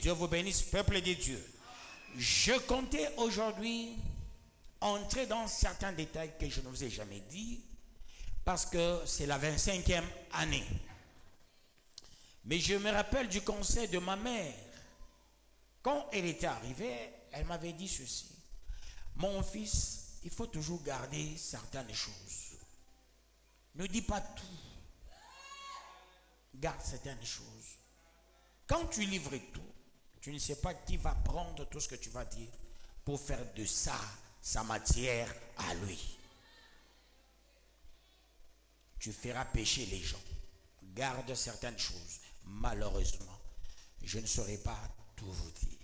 Dieu vous bénisse, peuple de Dieu. Je comptais aujourd'hui entrer dans certains détails que je ne vous ai jamais dit, parce que c'est la 25e année. Mais je me rappelle du conseil de ma mère. Quand elle était arrivée, elle m'avait dit ceci. Mon fils, il faut toujours garder certaines choses. Ne dis pas tout. Garde certaines choses. Quand tu livres tout, tu ne sais pas qui va prendre tout ce que tu vas dire pour faire de ça sa matière à lui. Tu feras pécher les gens. Garde certaines choses. Malheureusement, je ne saurais pas tout vous dire.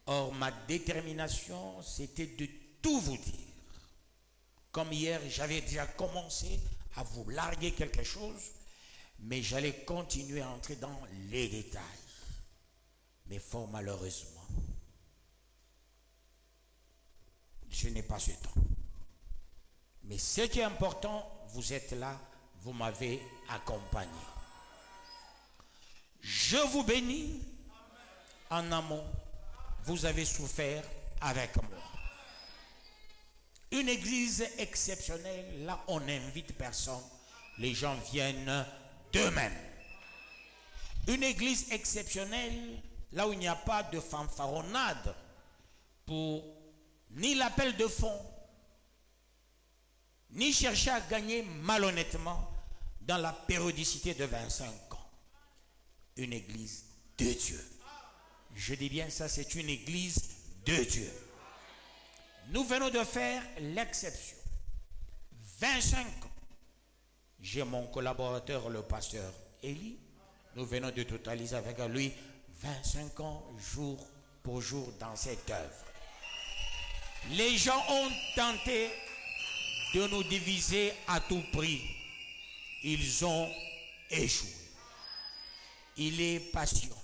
Or, ma détermination, c'était de tout vous dire. Comme hier, j'avais déjà commencé à vous larguer quelque chose, mais j'allais continuer à entrer dans les détails. Mais fort malheureusement, je n'ai pas ce temps. Mais ce qui est important, vous êtes là, vous m'avez accompagné. Je vous bénis en amont. Vous avez souffert avec moi. Une église exceptionnelle, là on n'invite personne. Les gens viennent d'eux-mêmes. Une église exceptionnelle, là où il n'y a pas de fanfaronnade pour ni l'appel de fonds, ni chercher à gagner malhonnêtement dans la périodicité de 25 ans. Une église de Dieu. Je dis bien ça, c'est une église de Dieu. Nous venons de faire l'exception. 25 ans. J'ai mon collaborateur, le pasteur Élie. Nous venons de totaliser avec lui 25 ans, jour pour jour, dans cette œuvre. Les gens ont tenté de nous diviser à tout prix. Ils ont échoué. Il est patient.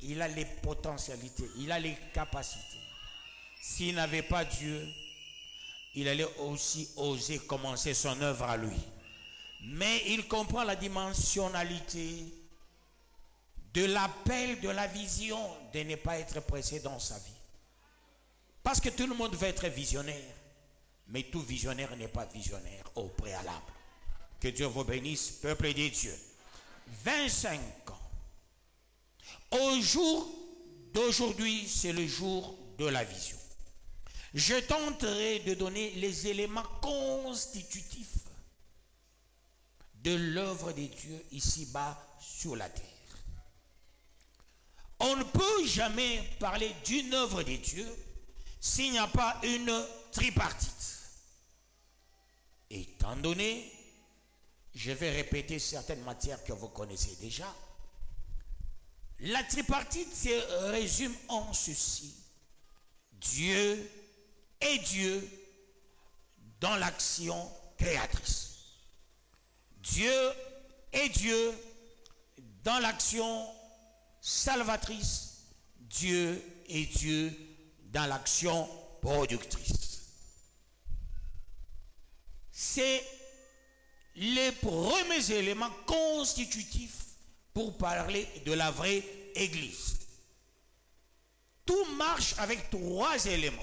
Il a les potentialités. Il a les capacités. S'il n'avait pas Dieu, il allait aussi oser commencer son œuvre à lui. Mais il comprend la dimensionnalité de l'appel, de la vision, de ne pas être pressé dans sa vie. Parce que tout le monde veut être visionnaire. Mais tout visionnaire n'est pas visionnaire au préalable. Que Dieu vous bénisse, peuple de Dieu. 25 ans. Au jour d'aujourd'hui, c'est le jour de la vision. Je tenterai de donner les éléments constitutifs de l'œuvre de Dieu ici-bas sur la terre. On ne peut jamais parler d'une œuvre de Dieu s'il n'y a pas une tripartite. Étant donné, je vais répéter certaines matières que vous connaissez déjà. La tripartite se résume en ceci. Dieu est Dieu dans l'action créatrice. Dieu est Dieu dans l'action salvatrice. Dieu est Dieu dans l'action productrice. C'est les premiers éléments constitutifs pour parler de la vraie église. Tout marche avec trois éléments.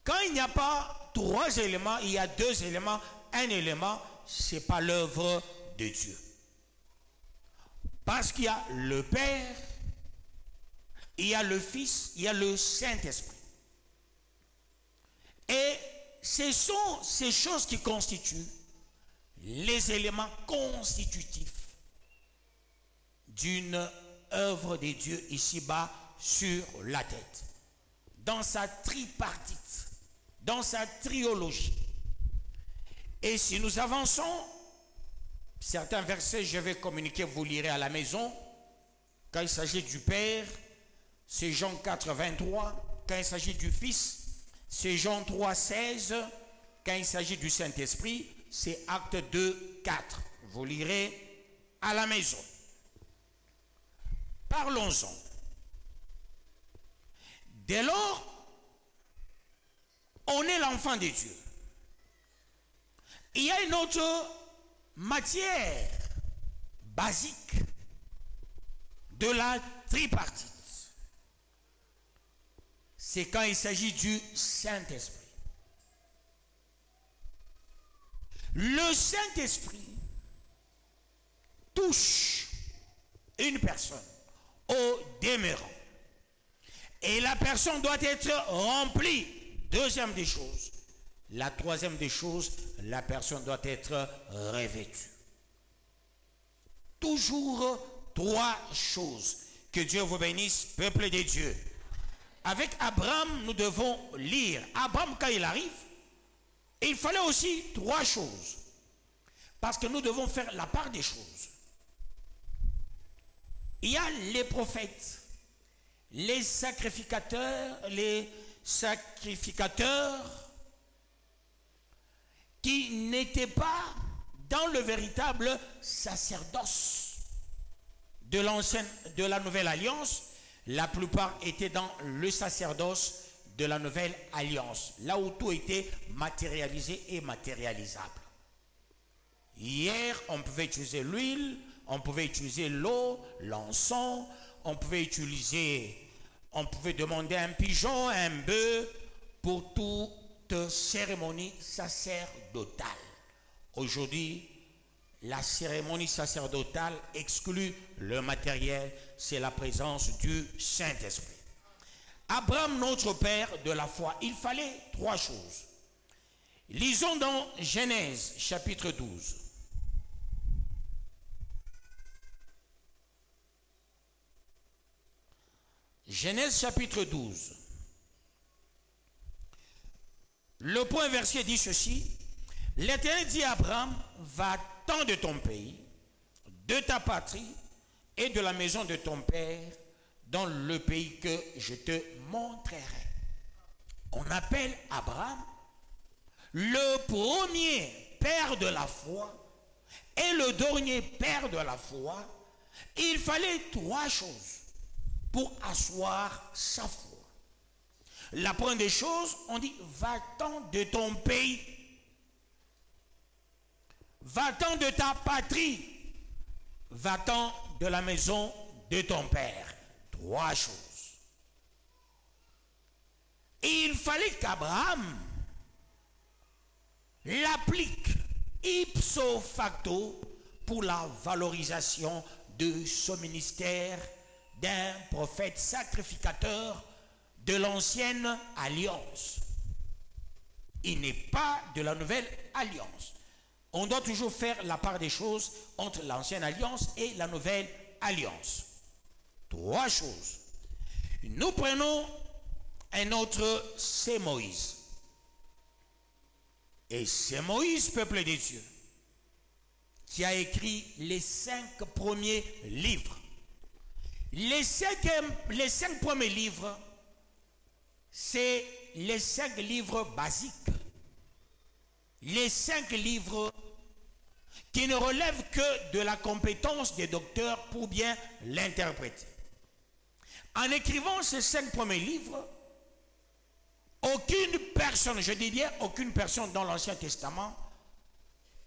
Quand il n'y a pas trois éléments, il y a deux éléments. Un élément, ce n'est pas l'œuvre de Dieu. Parce qu'il y a le Père, il y a le Fils, il y a le Saint-Esprit. Et ce sont ces choses qui constituent les éléments constitutifs d'une œuvre de Dieu ici-bas sur la tête. Dans sa tripartite, dans sa triologie. Et si nous avançons, certains versets je vais communiquer, vous lirez à la maison. Quand il s'agit du Père, c'est Jean 4, 23. Quand il s'agit du Fils, c'est Jean 3, 16. Quand il s'agit du Saint-Esprit, c'est Acte 2, 4. Vous lirez à la maison. Parlons-en. Dès lors, on est l'enfant de Dieu. Il y a une autre matière basique de la tripartite. C'est quand il s'agit du Saint-Esprit. Le Saint-Esprit touche une personne au demeurant. Et la personne doit être remplie. Deuxième des choses. La troisième des choses, la personne doit être revêtue. Toujours trois choses. Que Dieu vous bénisse, peuple de Dieu. Avec Abraham, nous devons lire. Abraham, quand il arrive, il fallait aussi trois choses. Parce que nous devons faire la part des choses. Il y a les prophètes, les sacrificateurs qui n'étaient pas dans le véritable sacerdoce de la nouvelle alliance. La plupart étaient dans le sacerdoce de la nouvelle alliance, là où tout était matérialisé et matérialisable. Hier, on pouvait utiliser l'huile, on pouvait utiliser l'eau, l'encens, on pouvait demander un pigeon, un bœuf pour toute cérémonie sacerdotale. Aujourd'hui, la cérémonie sacerdotale exclut le matériel, c'est la présence du Saint-Esprit. Abraham, notre père de la foi, il fallait trois choses. Lisons dans Genèse chapitre 12. Genèse chapitre 12. Le point verset dit ceci. L'Éternel dit à Abraham, va-t'en de ton pays, de ta patrie et de la maison de ton père dans le pays que je te montrerai. On appelle Abraham le premier père de la foi et le dernier père de la foi. Il fallait trois choses pour asseoir sa foi. La première des choses, on dit, va-t'en de ton pays. Va-t'en de ta patrie. Va-t'en de la maison de ton père. Trois choses. Et il fallait qu'Abraham l'applique ipso facto pour la valorisation de son ministère d'un prophète sacrificateur de l'ancienne alliance. Il n'est pas de la nouvelle alliance. On doit toujours faire la part des choses entre l'ancienne alliance et la nouvelle alliance. Trois choses. Nous prenons un autre, c'est Moïse. Et c'est Moïse, peuple de Dieu, qui a écrit les 5 premiers livres. Les 5 premiers livres, c'est les 5 livres basiques. Les 5 livres qui ne relèvent que de la compétence des docteurs pour bien l'interpréter. En écrivant ces 5 premiers livres, aucune personne, je dis bien aucune personne dans l'Ancien Testament,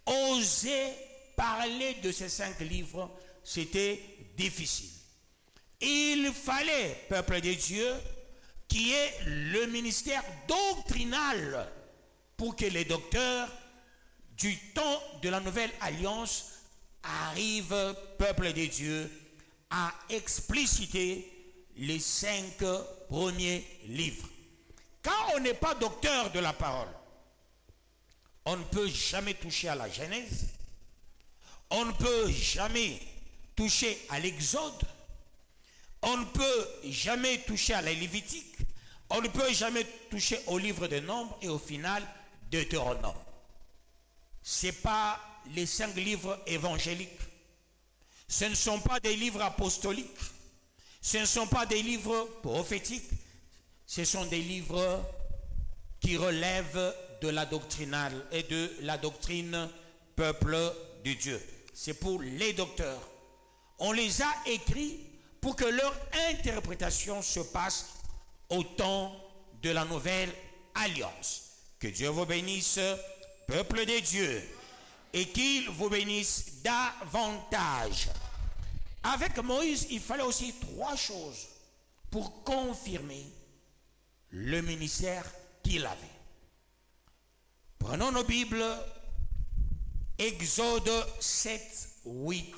osait parler de ces 5 livres. C'était difficile. Il fallait, peuple de Dieu, qu'il y ait le ministère doctrinal pour que les docteurs du temps de la Nouvelle Alliance arrivent, peuple de Dieu, à expliciter les 5 premiers livres. Quand on n'est pas docteur de la parole, on ne peut jamais toucher à la Genèse, on ne peut jamais toucher à l'Exode, on ne peut jamais toucher à la Lévitique, on ne peut jamais toucher au livre de Nombres et au final Deutéronome. Ce n'est pas les 5 livres évangéliques, ce ne sont pas des livres apostoliques, ce ne sont pas des livres prophétiques, ce sont des livres qui relèvent de la doctrinale et de la doctrine peuple de Dieu. C'est pour les docteurs. On les a écrits pour que leur interprétation se passe au temps de la nouvelle alliance. Que Dieu vous bénisse, peuple de Dieu, et qu'il vous bénisse davantage. Avec Moïse, il fallait aussi 3 choses pour confirmer le ministère qu'il avait. Prenons nos Bibles, Exode 7, 8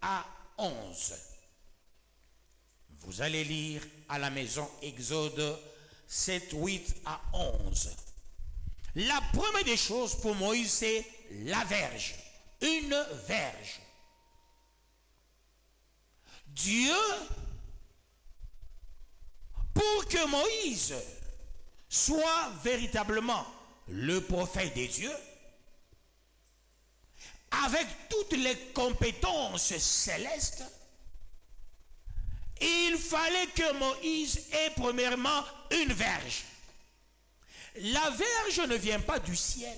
à 11. Vous allez lire à la maison Exode 7, 8 à 11. La première des choses pour Moïse, c'est la verge. Une verge. Dieu, pour que Moïse soit véritablement le prophète de Dieu, avec toutes les compétences célestes, il fallait que Moïse ait premièrement une verge. La verge ne vient pas du ciel.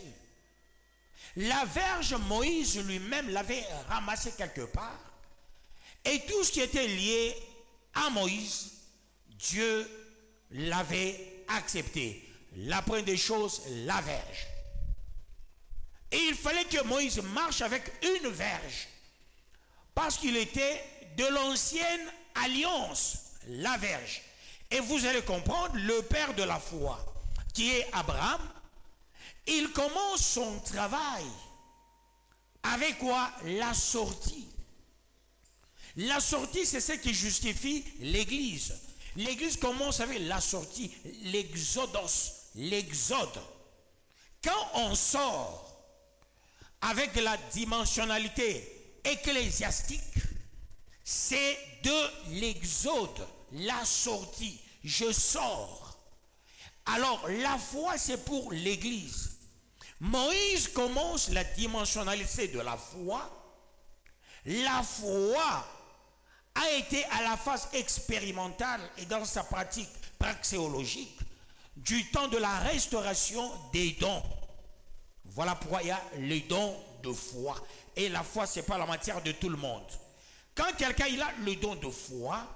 La verge, Moïse lui-même l'avait ramassée quelque part. Et tout ce qui était lié à Moïse, Dieu l'avait accepté. La première des choses, la verge. Et il fallait que Moïse marche avec une verge. Parce qu'il était de l'ancienne alliance, la verge. Et vous allez comprendre, le père de la foi, qui est Abraham, il commence son travail avec quoi? La sortie. La sortie, c'est ce qui justifie l'Église. L'Église commence avec la sortie, l'exodos, l'exode. Quand on sort avec la dimensionnalité ecclésiastique, c'est de l'exode, la sortie. Je sors. Alors, la foi, c'est pour l'Église. Moïse commence la dimensionnalité de la foi. La foi a été à la phase expérimentale et dans sa pratique praxéologique du temps de la restauration des dons. Voilà pourquoi il y a les dons de foi. Et la foi, ce n'est pas la matière de tout le monde. Quand quelqu'un il a le don de foi,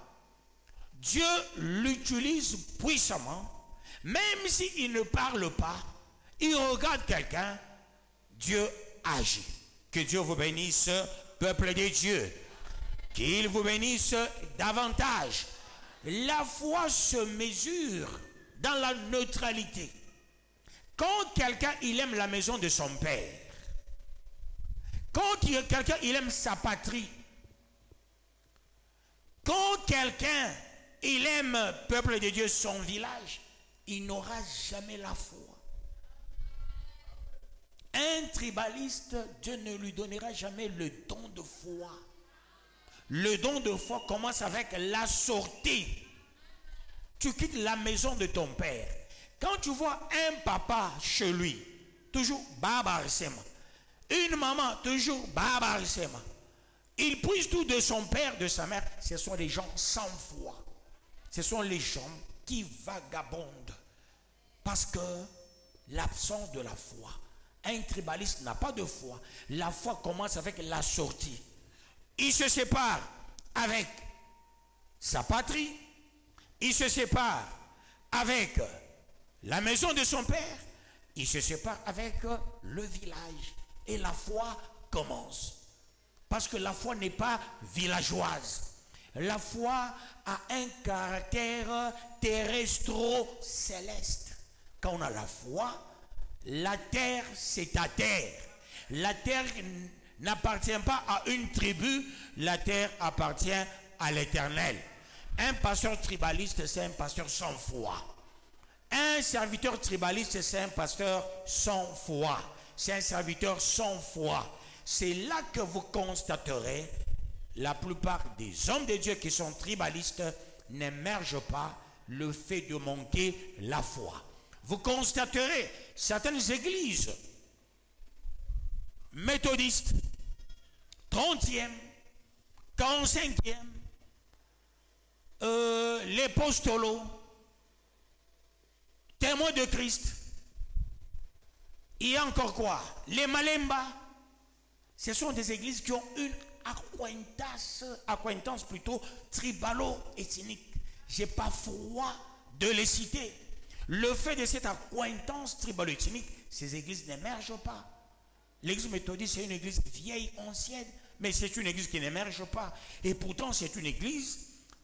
Dieu l'utilise puissamment. Même s'il ne parle pas, il regarde quelqu'un, Dieu agit. Que Dieu vous bénisse, peuple de Dieu. Qu'il vous bénisse davantage. La foi se mesure dans la neutralité. Quand quelqu'un il aime la maison de son père, quand quelqu'un il aime sa patrie, quand quelqu'un il aime, peuple de Dieu, son village, il n'aura jamais la foi. Un tribaliste, Dieu ne lui donnera jamais le don de foi. Le don de foi commence avec la sortie. Tu quittes la maison de ton père. Quand tu vois un papa chez lui, toujours barbarisme. Une maman, toujours barbarisme. Il puise tout de son père, de sa mère. Ce sont des gens sans foi. Ce sont les gens qui vagabondent. Parce que l'absence de la foi. Un tribaliste n'a pas de foi. La foi commence avec la sortie. Il se sépare avec sa patrie. Il se sépare avec la maison de son père. Il se sépare avec le village. Et la foi commence. Parce que la foi n'est pas villageoise. La foi a un caractère terrestro-céleste. Quand on a la foi, la terre, c'est ta terre. La terre n'appartient pas à une tribu, la terre appartient à l'Éternel. Un pasteur tribaliste, c'est un pasteur sans foi. Un serviteur tribaliste, c'est un pasteur sans foi. C'est un serviteur sans foi. C'est là que vous constaterez la plupart des hommes de Dieu qui sont tribalistes n'émergent pas le fait de manquer la foi. Vous constaterez certaines églises méthodistes, 30e, 45e, les postolos, témoins de Christ. Il y a encore quoi? Les Malemba. Ce sont des églises qui ont une acquaintance plutôt tribalo-ethnique. Je n'ai pas froid de les citer. Le fait de cette acquaintance tribalo-ethnique, ces églises n'émergent pas. L'église méthodiste, c'est une église vieille, ancienne, Mais c'est une église qui n'émerge pas. Et pourtant, c'est une église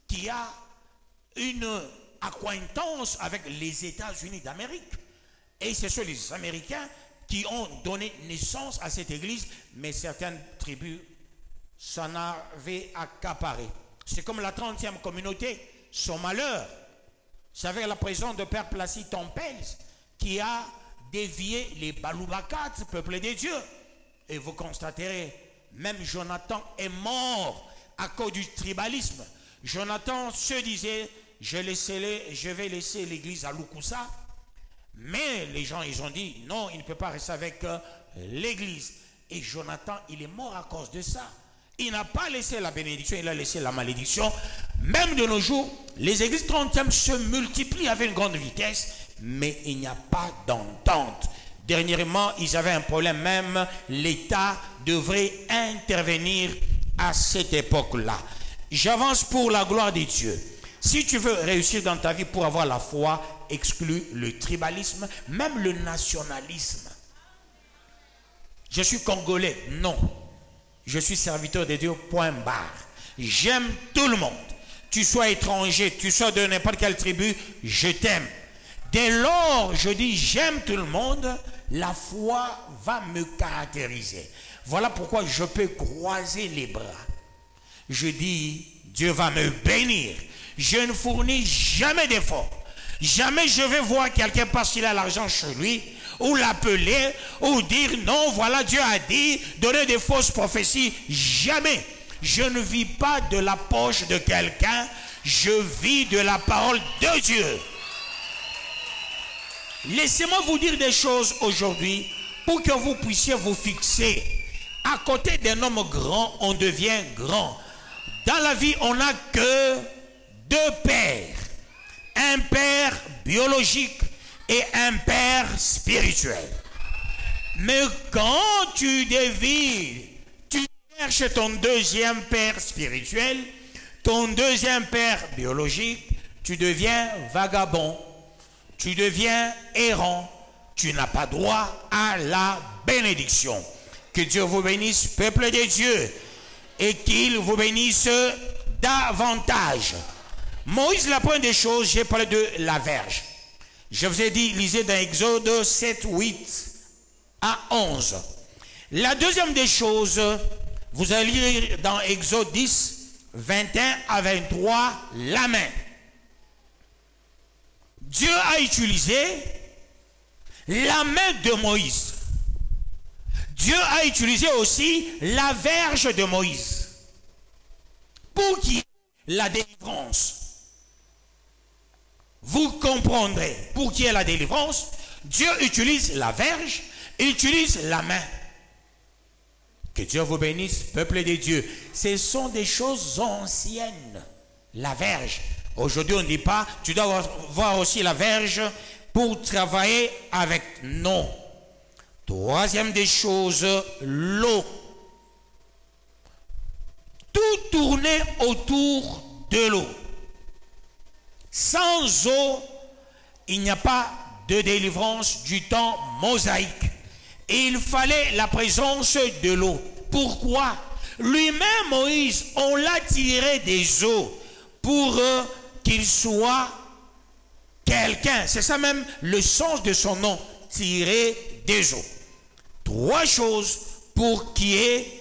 qui a une acquaintance avec les États-Unis d'Amérique. Et ce sont les Américains qui ont donné naissance à cette église, mais certaines tribus s'en avaient accaparé. C'est comme la 30e communauté, son malheur. C'est avec la présence de Père Placide Tompels qui a dévié les Baloubakats, peuple des dieux. Et vous constaterez, même Jonathan est mort à cause du tribalisme. Jonathan se disait, je vais laisser l'église à Lukusa. Mais les gens, ils ont dit, non, il ne peut pas rester avec l'église. Et Jonathan, il est mort à cause de ça. Il n'a pas laissé la bénédiction, il a laissé la malédiction. Même de nos jours, les églises 30e se multiplient avec une grande vitesse, mais il n'y a pas d'entente. Dernièrement, ils avaient un problème même, l'État devrait intervenir à cette époque-là. J'avance pour la gloire de Dieu. Si tu veux réussir dans ta vie pour avoir la foi, exclue le tribalisme, même le nationalisme. Je suis congolais, non. Je suis serviteur de Dieu, point barre. J'aime tout le monde. Tu sois étranger, tu sois de n'importe quelle tribu, je t'aime. Dès lors, je dis j'aime tout le monde, la foi va me caractériser. Voilà pourquoi je peux croiser les bras. Je dis, Dieu va me bénir. Je ne fournis jamais d'efforts. Jamais je vais voir quelqu'un parce qu'il a l'argent chez lui, ou l'appeler, ou dire non, voilà, Dieu a dit, donner des fausses prophéties. Jamais. Je ne vis pas de la poche de quelqu'un, je vis de la parole de Dieu. Laissez-moi vous dire des choses aujourd'hui pour que vous puissiez vous fixer. À côté d'un homme grand, on devient grand. Dans la vie, on n'a que deux pères. Un père biologique et un père spirituel. Mais quand tu dévies, tu cherches ton deuxième père spirituel, ton deuxième père biologique, tu deviens vagabond, tu deviens errant, tu n'as pas droit à la bénédiction. Que Dieu vous bénisse, peuple de Dieu, et qu'il vous bénisse davantage. Moïse, la première des choses, j'ai parlé de la verge. Je vous ai dit, lisez dans Exode 7, 8 à 11. La deuxième des choses, vous allez lire dans Exode 10, 21 à 23, la main. Dieu a utilisé la main de Moïse. Dieu a utilisé aussi la verge de Moïse. Pour qui la délivrance. Vous comprendrez pour qui est la délivrance. Dieu utilise la verge, utilise la main. Que Dieu vous bénisse, peuple de Dieu. Ce sont des choses anciennes. La verge. Aujourd'hui, on ne dit pas, tu dois voir aussi la verge pour travailler avec. Non. Troisième des choses, l'eau. Tout tournait autour de l'eau. Sans eau, il n'y a pas de délivrance du temps mosaïque. Et il fallait la présence de l'eau. Pourquoi? Lui-même, Moïse, on l'a tiré des eaux pour qu'il soit quelqu'un. C'est ça même le sens de son nom, tirer des eaux. Trois choses pour qu'il y ait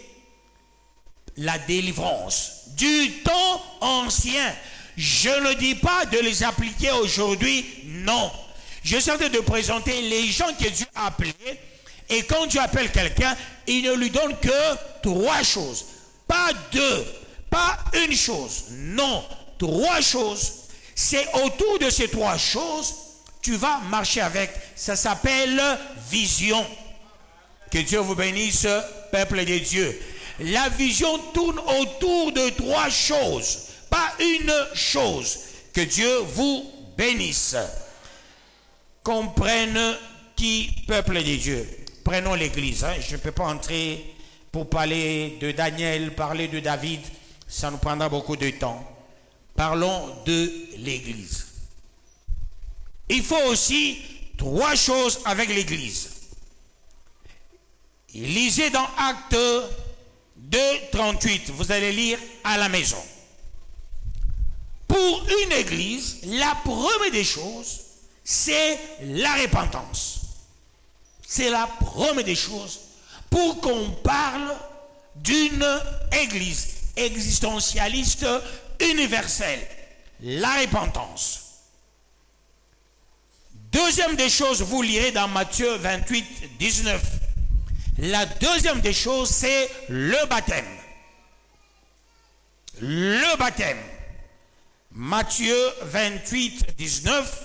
la délivrance du temps ancien. Je ne dis pas de les appliquer aujourd'hui, non. Je suis en train de présenter les gens que Dieu a appelés. Et quand Dieu appelle quelqu'un, il ne lui donne que trois choses. Pas deux, pas une chose. Non, trois choses. C'est autour de ces trois choses, tu vas marcher avec. Ça s'appelle vision. Que Dieu vous bénisse, peuple de Dieu. La vision tourne autour de trois choses. Pas une chose. Que Dieu vous bénisse. Comprenne qui, peuple de Dieu. Prenons l'église. Je ne peux pas entrer pour parler de Daniel, parler de David. Ça nous prendra beaucoup de temps. Parlons de l'église. Il faut aussi trois choses avec l'église. Lisez dans Actes 2, 38. Vous allez lire à la maison. Pour une église, la première des choses, c'est la repentance. C'est la première des choses pour qu'on parle d'une église existentialiste universelle. La repentance. Deuxième des choses, vous lirez dans Matthieu 28, 19. La deuxième des choses, c'est le baptême. Le baptême. Matthieu 28, 19.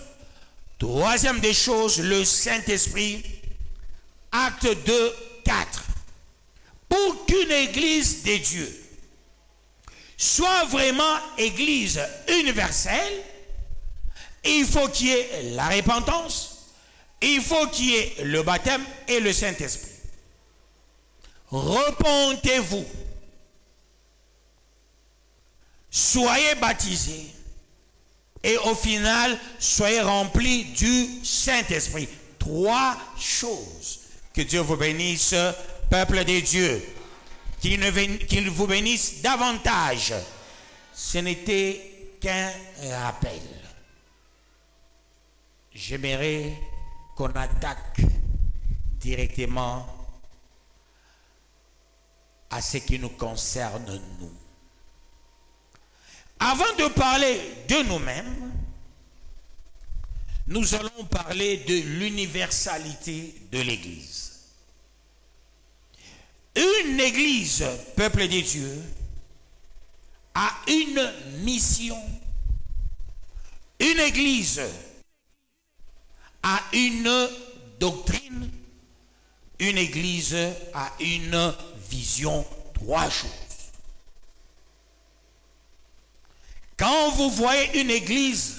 Troisième des choses, le Saint-Esprit. Acte 2, 4. Pour qu'une église de Dieu soit vraiment église universelle, il faut qu'il y ait la repentance, il faut qu'il y ait le baptême et le Saint-Esprit. Repentez-vous, soyez baptisés et au final, soyez remplis du Saint-Esprit. 3 choses. Que Dieu vous bénisse, peuple de Dieu. Qu'il vous bénisse davantage. Ce n'était qu'un rappel. J'aimerais qu'on attaque directement à ce qui nous concerne nous. Avant de parler de nous-mêmes, nous allons parler de l'universalité de l'Église. Une Église, peuple de Dieu, a une mission. Une Église a une doctrine. Une Église a une vision. 3 choses. Quand vous voyez une Église,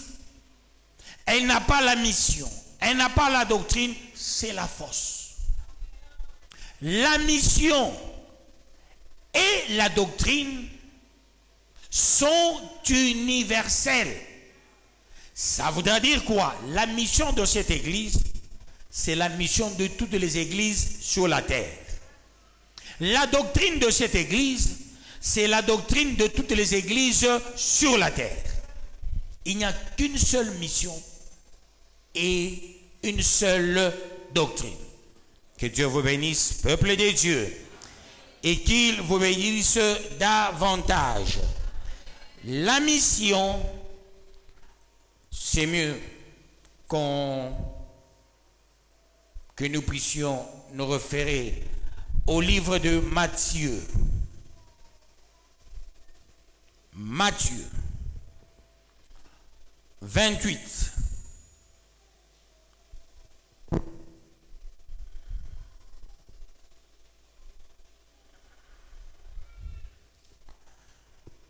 elle n'a pas la mission, elle n'a pas la doctrine, c'est la fausse. La mission et la doctrine sont universelles. Ça voudrait dire quoi? La mission de cette église, c'est la mission de toutes les églises sur la terre. La doctrine de cette église, c'est la doctrine de toutes les églises sur la terre. Il n'y a qu'une seule mission et une seule doctrine. Que Dieu vous bénisse, peuple de Dieu, et qu'il vous bénisse davantage. La mission, c'est mieux que nous puissions nous référer au livre de Matthieu. Matthieu 28.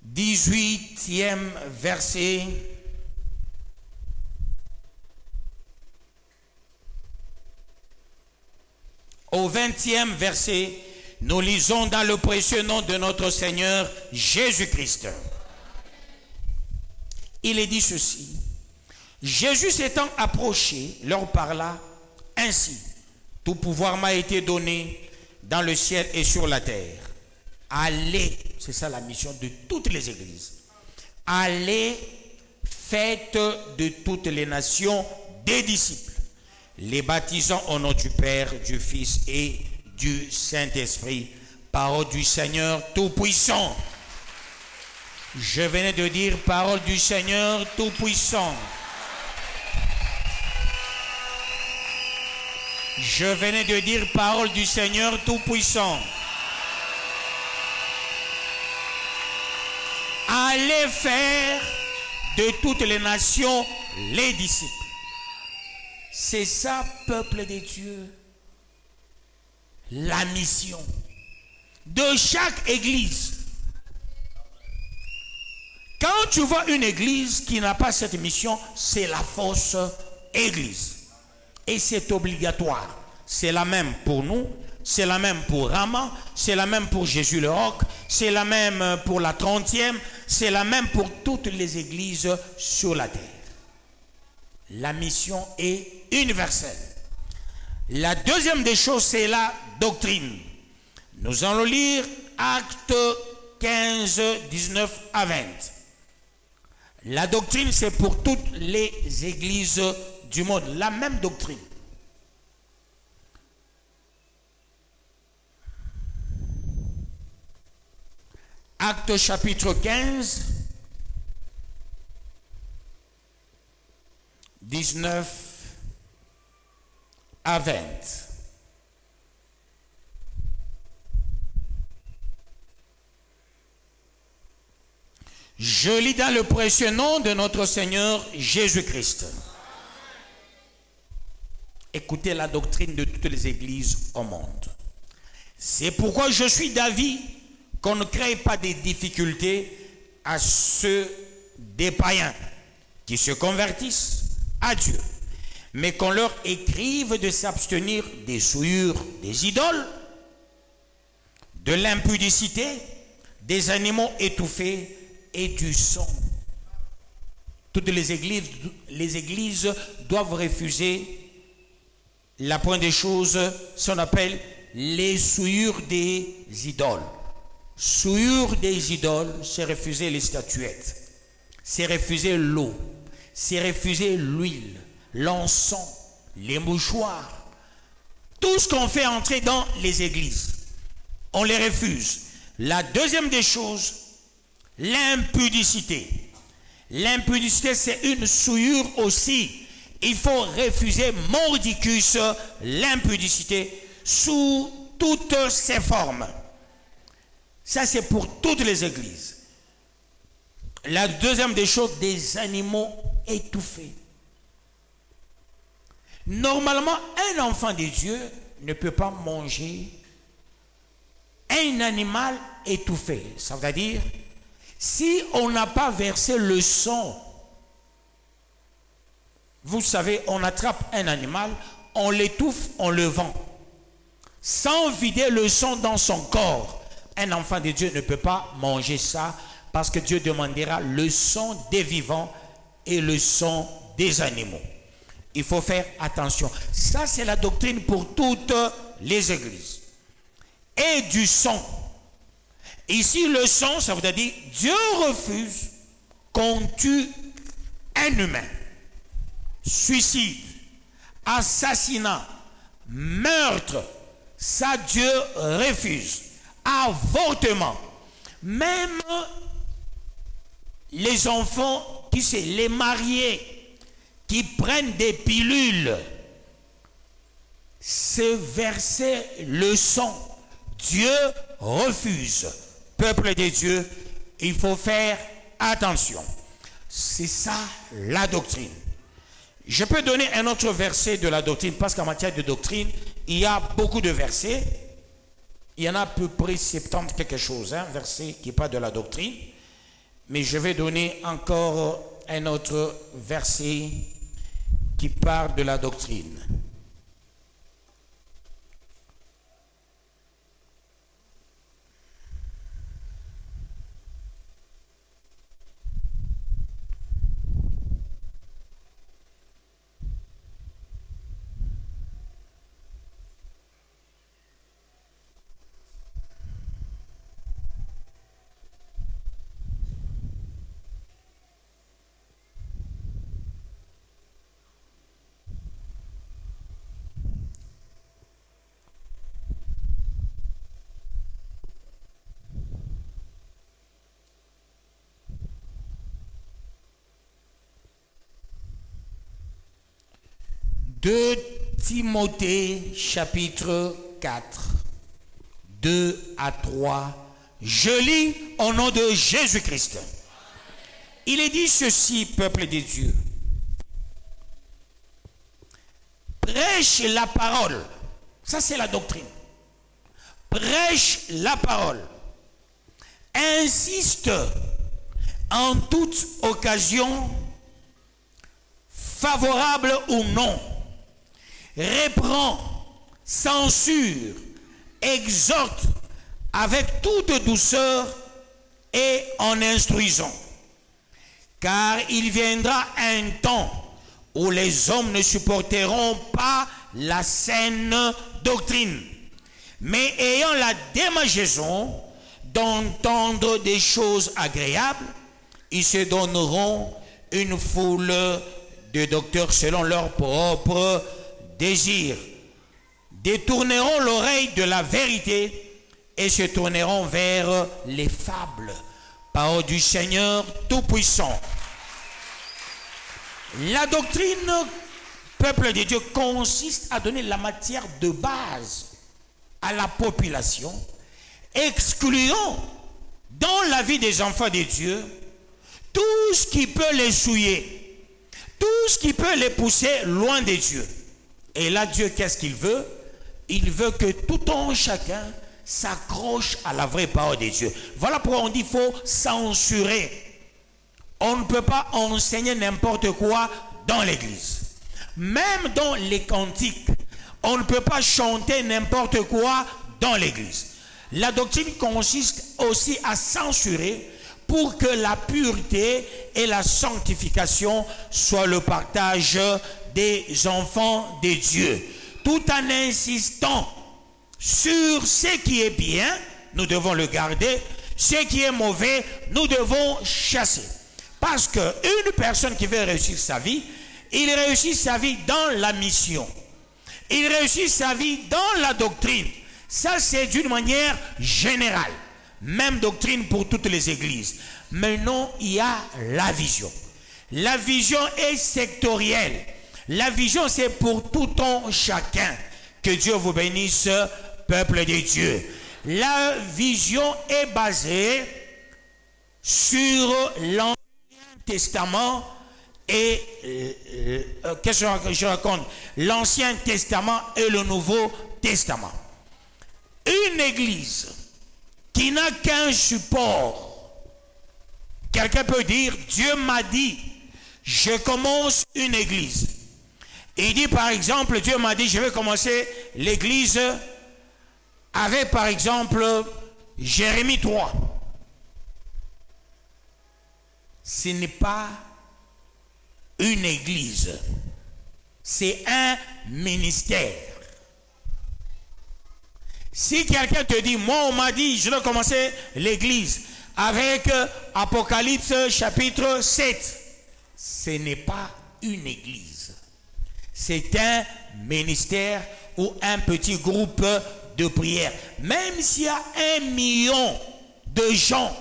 Dix-huitième verset. Au 20e verset, nous lisons dans le précieux nom de notre Seigneur Jésus-Christ. Il est dit ceci. Jésus s'étant approché, leur parla ainsi. Tout pouvoir m'a été donné dans le ciel et sur la terre. Allez, c'est ça la mission de toutes les églises. Allez, faites de toutes les nations des disciples, les baptisant au nom du Père, du Fils et du Saint-Esprit. Parole du Seigneur Tout-Puissant. Je venais de dire parole du Seigneur Tout-Puissant. Je venais de dire parole du Seigneur Tout-Puissant. Allez faire de toutes les nations les disciples. C'est ça, peuple de Dieu, la mission de chaque église. Quand tu vois une église qui n'a pas cette mission, c'est la fausse église. Et c'est obligatoire. C'est la même pour nous, c'est la même pour Rama, c'est la même pour Jésus le Roc, c'est la même pour la 30e, c'est la même pour toutes les églises sur la terre. La mission est universelle. La deuxième des choses, c'est la doctrine. Nous allons lire Actes 15, 19 à 20. La doctrine, c'est pour toutes les églises du monde. La même doctrine. Actes chapitre 15, 19 à 20. Je lis dans le précieux nom de notre Seigneur Jésus-Christ. Écoutez la doctrine de toutes les églises au monde. C'est pourquoi je suis d'avis qu'on ne crée pas des difficultés à ceux des païens qui se convertissent à Dieu, mais qu'on leur écrive de s'abstenir des souillures des idoles, de l'impudicité, des animaux étouffés et du sang. Toutes les églises doivent refuser la pointe des choses, ce qu'on appelle les souillures des idoles. Souillure des idoles, c'est refuser les statuettes, c'est refuser l'eau, c'est refuser l'huile, l'encens, les mouchoirs. Tout ce qu'on fait entrer dans les églises, on les refuse. La deuxième des choses, l'impudicité. L'impudicité, c'est une souillure aussi. Il faut refuser mordicus l'impudicité sous toutes ses formes. Ça, c'est pour toutes les églises. La deuxième des choses, des animaux étouffés. Normalement, un enfant de Dieu ne peut pas manger un animal étouffé. Ça veut dire, si on n'a pas versé le sang, vous savez, on attrape un animal, on l'étouffe, on le vend. Sans vider le sang dans son corps, un enfant de Dieu ne peut pas manger ça parce que Dieu demandera le sang des vivants et le sang des animaux. Il faut faire attention. Ça, c'est la doctrine pour toutes les églises. Et du sang. Ici, le sang, ça veut dire Dieu refuse qu'on tue un humain. Suicide, assassinat, meurtre, ça Dieu refuse. Avortement, même les enfants, qui c'est les mariés qui prennent des pilules, c'est verser le sang. Dieu refuse. Peuple de Dieu, il faut faire attention. C'est ça la doctrine. Je peux donner un autre verset de la doctrine, parce qu'en matière de doctrine, il y a beaucoup de versets. Il y en a à peu près 70 quelque chose, hein, versets qui parlent de la doctrine. Mais je vais donner encore un autre verset qui parle de la doctrine. De Timothée chapitre 4, 2 à 3, je lis au nom de Jésus-Christ. Il est dit ceci, peuple de Dieu. Prêche la parole. Ça, c'est la doctrine. Prêche la parole. Insiste en toute occasion, favorable ou non. Reprend, censure, exhorte avec toute douceur et en instruisant. Car il viendra un temps où les hommes ne supporteront pas la saine doctrine, mais ayant la démangeaison, d'entendre des choses agréables, ils se donneront une foule de docteurs selon leurs propres désirs, détourneront l'oreille de la vérité et se tourneront vers les fables. Parole du Seigneur Tout-Puissant. La doctrine, peuple de Dieu, consiste à donner la matière de base à la population, excluant dans la vie des enfants de Dieu tout ce qui peut les souiller, tout ce qui peut les pousser loin de Dieu. Et là, Dieu, qu'est-ce qu'il veut? Il veut que tout un chacun s'accroche à la vraie parole de Dieu. Voilà pourquoi on dit qu'il faut censurer. On ne peut pas enseigner n'importe quoi dans l'église. Même dans les cantiques, on ne peut pas chanter n'importe quoi dans l'église. La doctrine consiste aussi à censurer pour que la pureté et la sanctification soient le partage des enfants de Dieu. Tout en insistant sur ce qui est bien, nous devons le garder. Ce qui est mauvais, nous devons chasser. Parce qu'une personne qui veut réussir sa vie, il réussit sa vie dans la mission. Il réussit sa vie dans la doctrine. Ça, c'est d'une manière générale. Même doctrine pour toutes les églises. Maintenant, il y a la vision. La vision est sectorielle. La vision, c'est pour tout un chacun. Que Dieu vous bénisse, peuple de Dieu. La vision est basée sur l'Ancien Testament et qu'est-ce que je raconte? L'Ancien Testament et le Nouveau Testament. Une église qui n'a qu'un support. Quelqu'un peut dire, Dieu m'a dit, je commence une église. Il dit par exemple, Dieu m'a dit, je vais commencer l'église avec par exemple Jérémie 3. Ce n'est pas une église, c'est un ministère. Si quelqu'un te dit, moi on m'a dit, je dois commencer l'église avec Apocalypse chapitre 7, ce n'est pas une église. C'est un ministère ou un petit groupe de prière. Même s'il y a 1 million de gens,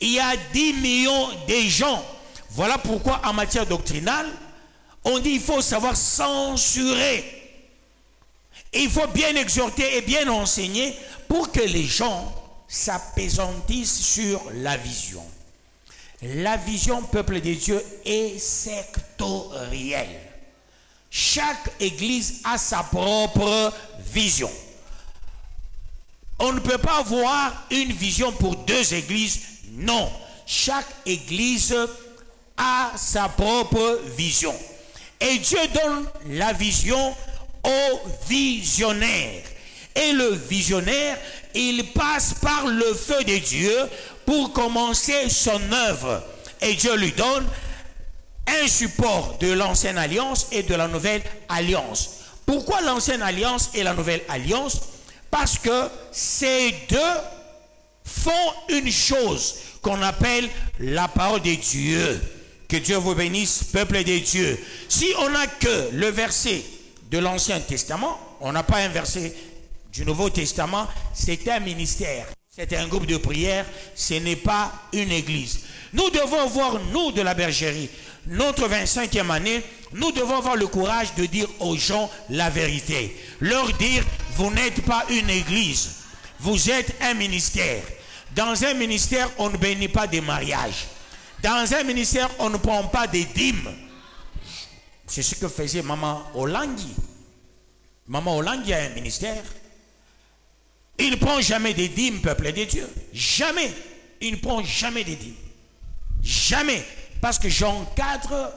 il y a 10 millions de gens. Voilà pourquoi en matière doctrinale, on dit qu'il faut savoir censurer. Il faut bien exhorter et bien enseigner pour que les gens s'appesantissent sur la vision. La vision, peuple de Dieu, est sectorielle. Chaque église a sa propre vision. On ne peut pas avoir une vision pour 2 églises. Non. Chaque église a sa propre vision. Et Dieu donne la vision au visionnaire. Et le visionnaire, il passe par le feu de Dieu pour commencer son œuvre. Et Dieu lui donne un support de l'ancienne alliance et de la nouvelle alliance. Pourquoi l'ancienne alliance et la nouvelle alliance? Parce que ces deux font une chose qu'on appelle la parole de Dieu. Que Dieu vous bénisse, peuple de Dieu. Si on n'a que le verset de l'Ancien Testament, on n'a pas un verset du Nouveau Testament, c'est un ministère, c'est un groupe de prière, ce n'est pas une église. Nous devons voir, nous de la bergerie, notre 25e année, nous devons avoir le courage de dire aux gens la vérité. Leur dire, vous n'êtes pas une église, vous êtes un ministère. Dans un ministère, on ne bénit pas des mariages. Dans un ministère, on ne prend pas des dîmes. C'est ce que faisait Maman Olangui. Maman Olangui a un ministère. Il ne prend jamais des dîmes, peuple de Dieu. Jamais. Il ne prend jamais des dîmes. Jamais. Parce que j'encadre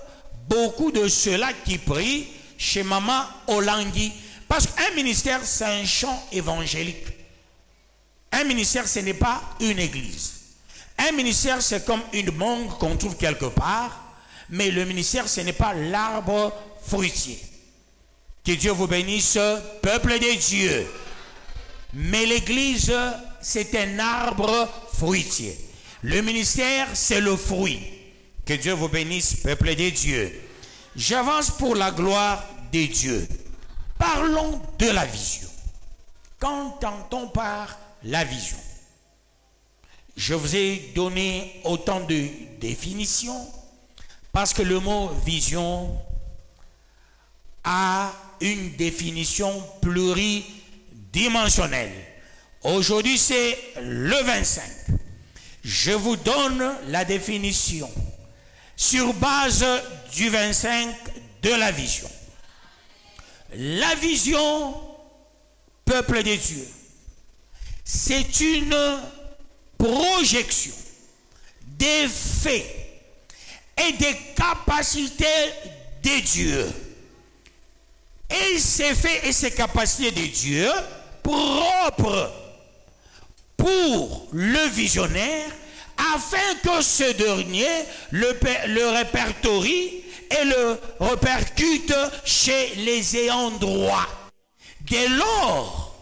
beaucoup de ceux-là qui prient chez Maman Olangui. Parce qu'un ministère, c'est un chant évangélique. Un ministère, ce n'est pas une église. Un ministère, c'est comme une mangue qu'on trouve quelque part. Mais le ministère, ce n'est pas l'arbre fruitier. Que Dieu vous bénisse, peuple de Dieu. Mais l'église, c'est un arbre fruitier. Le ministère, c'est le fruit. Que Dieu vous bénisse, peuple de Dieu. J'avance pour la gloire de Dieu. Parlons de la vision. Qu'entend-on par la vision? Je vous ai donné autant de définitions parce que le mot vision a une définition pluridimensionnelle. Aujourd'hui, c'est le 25. Je vous donne la définition sur base du 25 de la vision. La vision, peuple de Dieu, c'est une projection des faits et des capacités de Dieu. Et ces faits et ces capacités de Dieu propres pour le visionnaire, afin que ce dernier le répertorie et le répercute chez les ayants droit. Dès lors,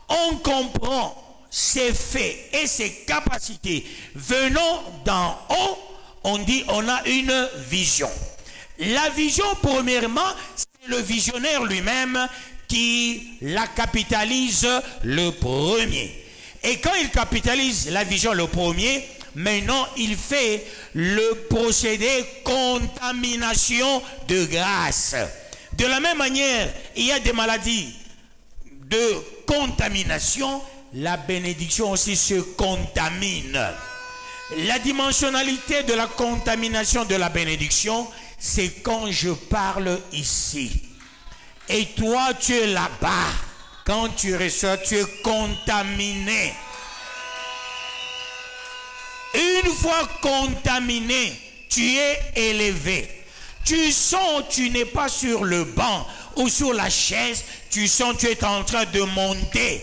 on comprend ces faits et ces capacités venant d'en haut, on dit on a une vision. La vision, premièrement, c'est le visionnaire lui-même qui la capitalise le premier. Et quand il capitalise la vision le premier, maintenant il fait le procédé contamination de grâce. De la même manière, il y a des maladies de contamination, la bénédiction aussi se contamine. La dimensionnalité de la contamination de la bénédiction, c'est quand je parle ici. Et toi, tu es là-bas. Quand tu reçois, tu es contaminé. Une fois contaminé, tu es élevé. Tu sens, tu n'es pas sur le banc ou sur la chaise. Tu sens, tu es en train de monter.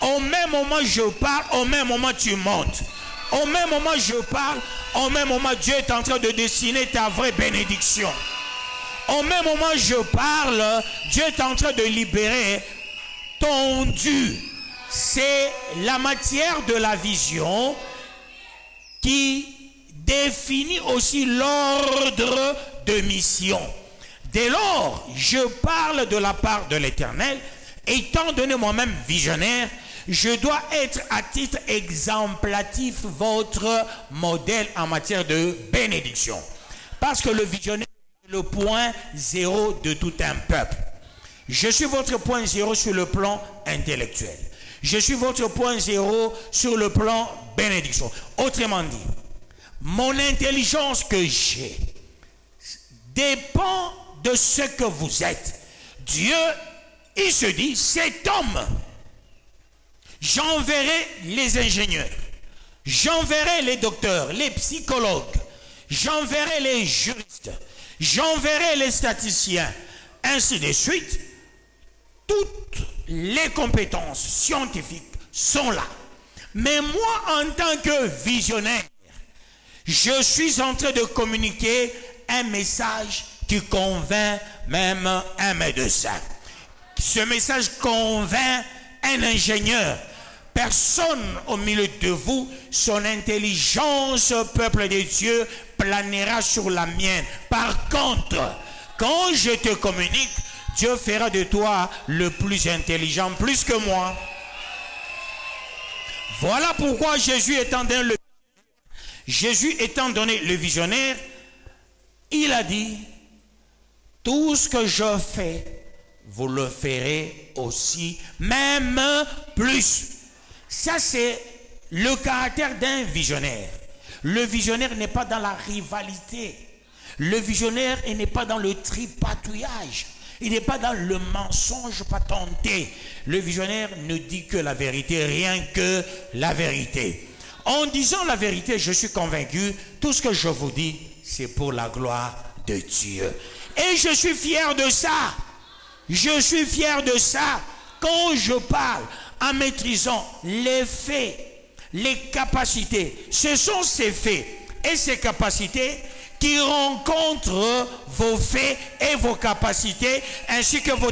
Au même moment je parle, au même moment tu montes. Au même moment je parle, au même moment Dieu est en train de dessiner ta vraie bénédiction. Au même moment je parle, Dieu est en train de libérer ton dû. C'est la matière de la vision qui définit aussi l'ordre de mission. Dès lors, je parle de la part de l'Éternel. Étant donné moi-même visionnaire, je dois être à titre exemplatif votre modèle en matière de bénédiction. Parce que le visionnaire est le point zéro de tout un peuple. Je suis votre point zéro sur le plan intellectuel. Je suis votre point zéro sur le plan bénédiction. Autrement dit, mon intelligence que j'ai dépend de ce que vous êtes. Dieu, il se dit, cet homme, j'enverrai les ingénieurs, j'enverrai les docteurs, les psychologues, j'enverrai les juristes, j'enverrai les statisticiens, ainsi de suite. Toutes les compétences scientifiques sont là. Mais moi, en tant que visionnaire, je suis en train de communiquer un message qui convainc même un médecin. Ce message convainc un ingénieur. Personne au milieu de vous, son intelligence, peuple de Dieu, planera sur la mienne. Par contre, quand je te communique, Dieu fera de toi le plus intelligent, plus que moi. Voilà pourquoi Jésus étant donné le visionnaire, il a dit, tout ce que je fais, vous le ferez aussi, même plus. Ça, c'est le caractère d'un visionnaire. Le visionnaire n'est pas dans la rivalité. Le visionnaire n'est pas dans le tripatouillage. Il n'est pas dans le mensonge patenté. Le visionnaire ne dit que la vérité, rien que la vérité. En disant la vérité, je suis convaincu, tout ce que je vous dis, c'est pour la gloire de Dieu. Et je suis fier de ça. Je suis fier de ça. Quand je parle en maîtrisant les faits, les capacités, ce sont ces faits et ces capacités qui rencontrent vos faits et vos capacités ainsi que vos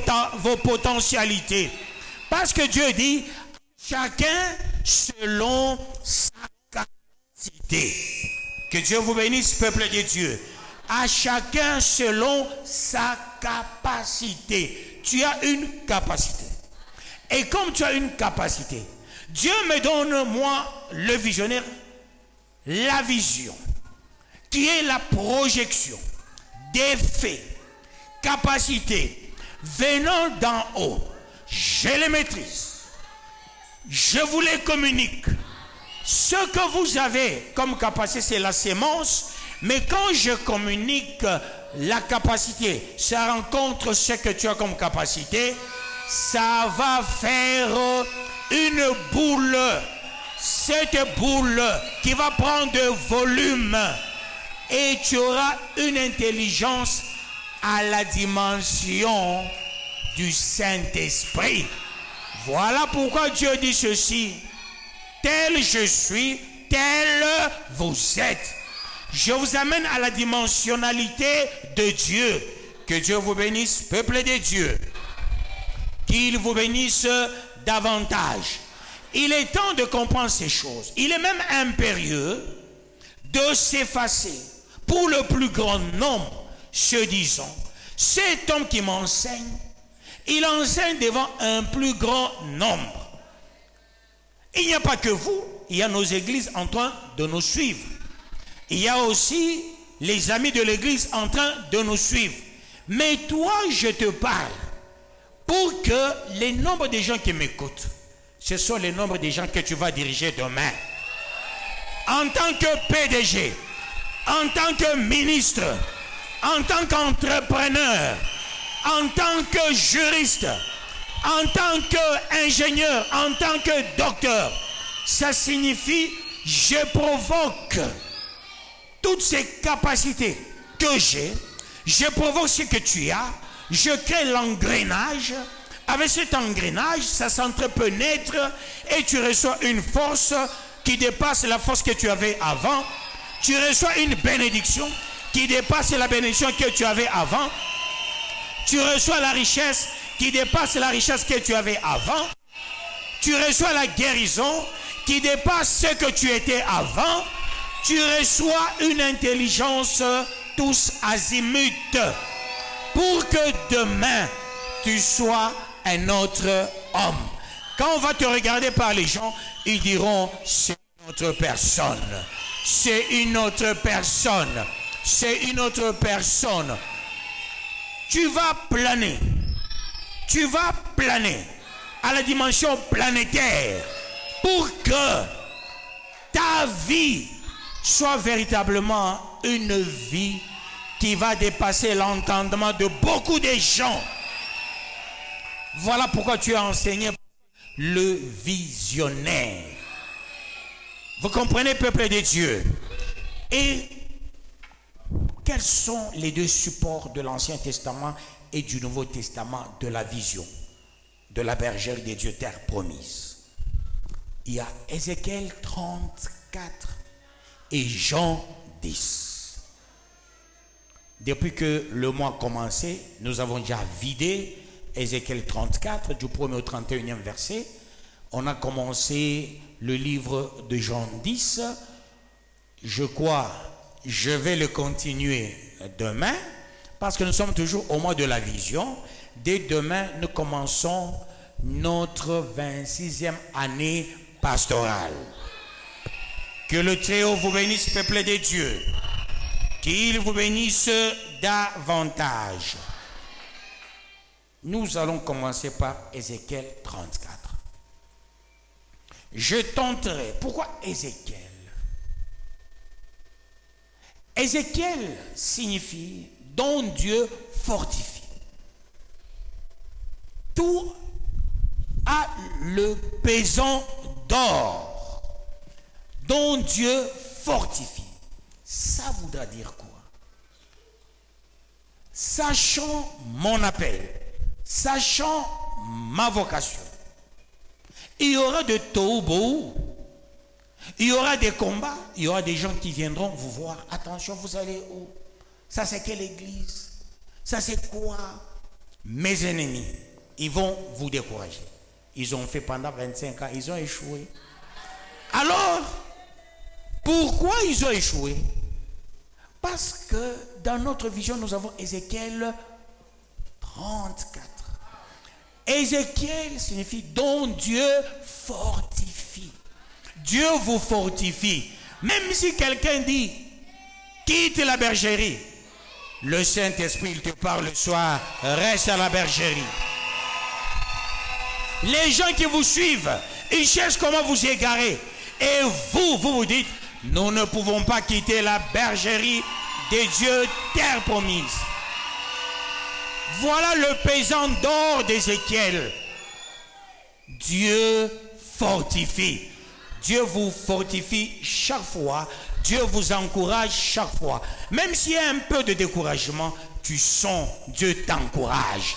potentialités. Parce que Dieu dit, chacun selon sa capacité. Que Dieu vous bénisse, peuple de Dieu. À chacun selon sa capacité. Tu as une capacité. Et comme tu as une capacité, Dieu me donne, moi, le visionnaire, la vision, qui est la projection des faits, capacités, venant d'en haut. Je les maîtrise. Je vous les communique. Ce que vous avez comme capacité, c'est la sémence. Mais quand je communique la capacité, ça rencontre ce que tu as comme capacité, ça va faire une boule. Cette boule qui va prendre de volume. Et tu auras une intelligence à la dimension du Saint-Esprit. Voilà pourquoi Dieu dit ceci. Tel je suis, tel vous êtes. Je vous amène à la dimensionnalité de Dieu. Que Dieu vous bénisse, peuple de Dieu. Qu'il vous bénisse davantage. Il est temps de comprendre ces choses. Il est même impérieux de s'effacer pour le plus grand nombre, se disant, cet homme qui m'enseigne, il enseigne devant un plus grand nombre. Il n'y a pas que vous, il y a nos églises en train de nous suivre. Il y a aussi les amis de l'église en train de nous suivre. Mais toi, je te parle pour que les nombres de gens qui m'écoutent, ce sont les nombres de gens que tu vas diriger demain. En tant que PDG, en tant que ministre, en tant qu'entrepreneur, en tant que juriste, en tant qu'ingénieur, en tant que docteur, ça signifie je provoque toutes ces capacités que j'ai, je provoque ce que tu as, je crée l'engrenage. Avec cet engrenage, ça s'entrepénètre et tu reçois une force qui dépasse la force que tu avais avant. Tu reçois une bénédiction qui dépasse la bénédiction que tu avais avant. Tu reçois la richesse qui dépasse la richesse que tu avais avant. Tu reçois la guérison qui dépasse ce que tu étais avant. Tu reçois une intelligence tous azimuts pour que demain tu sois un autre homme. Quand on va te regarder par les gens, ils diront c'est une autre personne. C'est une autre personne. C'est une autre personne. Tu vas planer. Tu vas planer à la dimension planétaire pour que ta vie soit véritablement une vie qui va dépasser l'entendement de beaucoup de gens. Voilà pourquoi tu as enseigné le visionnaire. Vous comprenez, peuple de Dieu? Et quels sont les deux supports de l'Ancien Testament et du Nouveau Testament de la vision de la bergère des dieux terre promise? Il y a Ézéchiel 34 et Jean 10. Depuis que le mois a commencé, nous avons déjà vidé Ézéchiel 34 du 1er au 31e verset. On a commencé le livre de Jean 10. Je crois, je vais le continuer demain parce que nous sommes toujours au mois de la vision. Dès demain, nous commençons notre 26e année pastorale. Que le Très-Haut vous bénisse, peuple de Dieu. Qu'il vous bénisse davantage. Nous allons commencer par Ézéchiel 34. Je tenterai. Pourquoi Ézéchiel? Ézéchiel signifie dont Dieu fortifie. Tout a le pesant d'or dont Dieu fortifie. Ça voudra dire quoi? Sachant mon appel, sachant ma vocation, il y aura de tohu, il y aura des combats, il y aura des gens qui viendront vous voir. Attention, vous allez où? Ça c'est quelle église? Ça c'est quoi? Mes ennemis, ils vont vous décourager. Ils ont fait pendant 25 ans, ils ont échoué. Alors, pourquoi ils ont échoué? Parce que dans notre vision, nous avons Ézéchiel 34. Ézéchiel signifie dont Dieu fortifie. Dieu vous fortifie. Même si quelqu'un dit quitte la bergerie, le Saint-Esprit il te parle le soir, reste à la bergerie. Les gens qui vous suivent, ils cherchent comment vous égarer. Et vous dites, nous ne pouvons pas quitter la bergerie de Dieu, terre promise. Voilà le pesant d'or d'Ézéchiel. Dieu fortifie. Dieu vous fortifie chaque fois. Dieu vous encourage chaque fois. Même s'il y a un peu de découragement, tu sens Dieu t'encourage.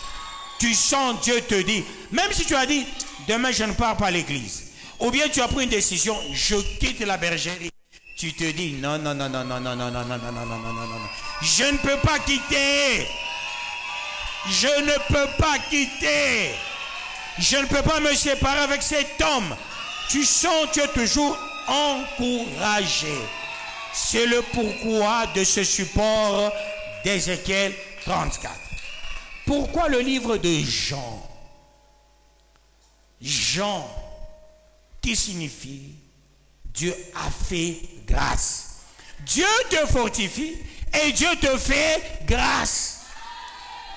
Tu sens Dieu te dit, même si tu as dit, demain je ne pars pas à l'église. Ou bien tu as pris une décision, je quitte la bergerie. Tu te dis, non, non, non, non, non, non, non, non, non, non, non, non, non, non, non. Je ne peux pas quitter. Je ne peux pas quitter. Je ne peux pas me séparer avec cet homme. Tu sens tu es toujours encouragé. C'est le pourquoi de ce support d'Ézéchiel 34. Pourquoi le livre de Jean? Jean, qui signifie Dieu a fait grâce. Dieu te fortifie et Dieu te fait grâce.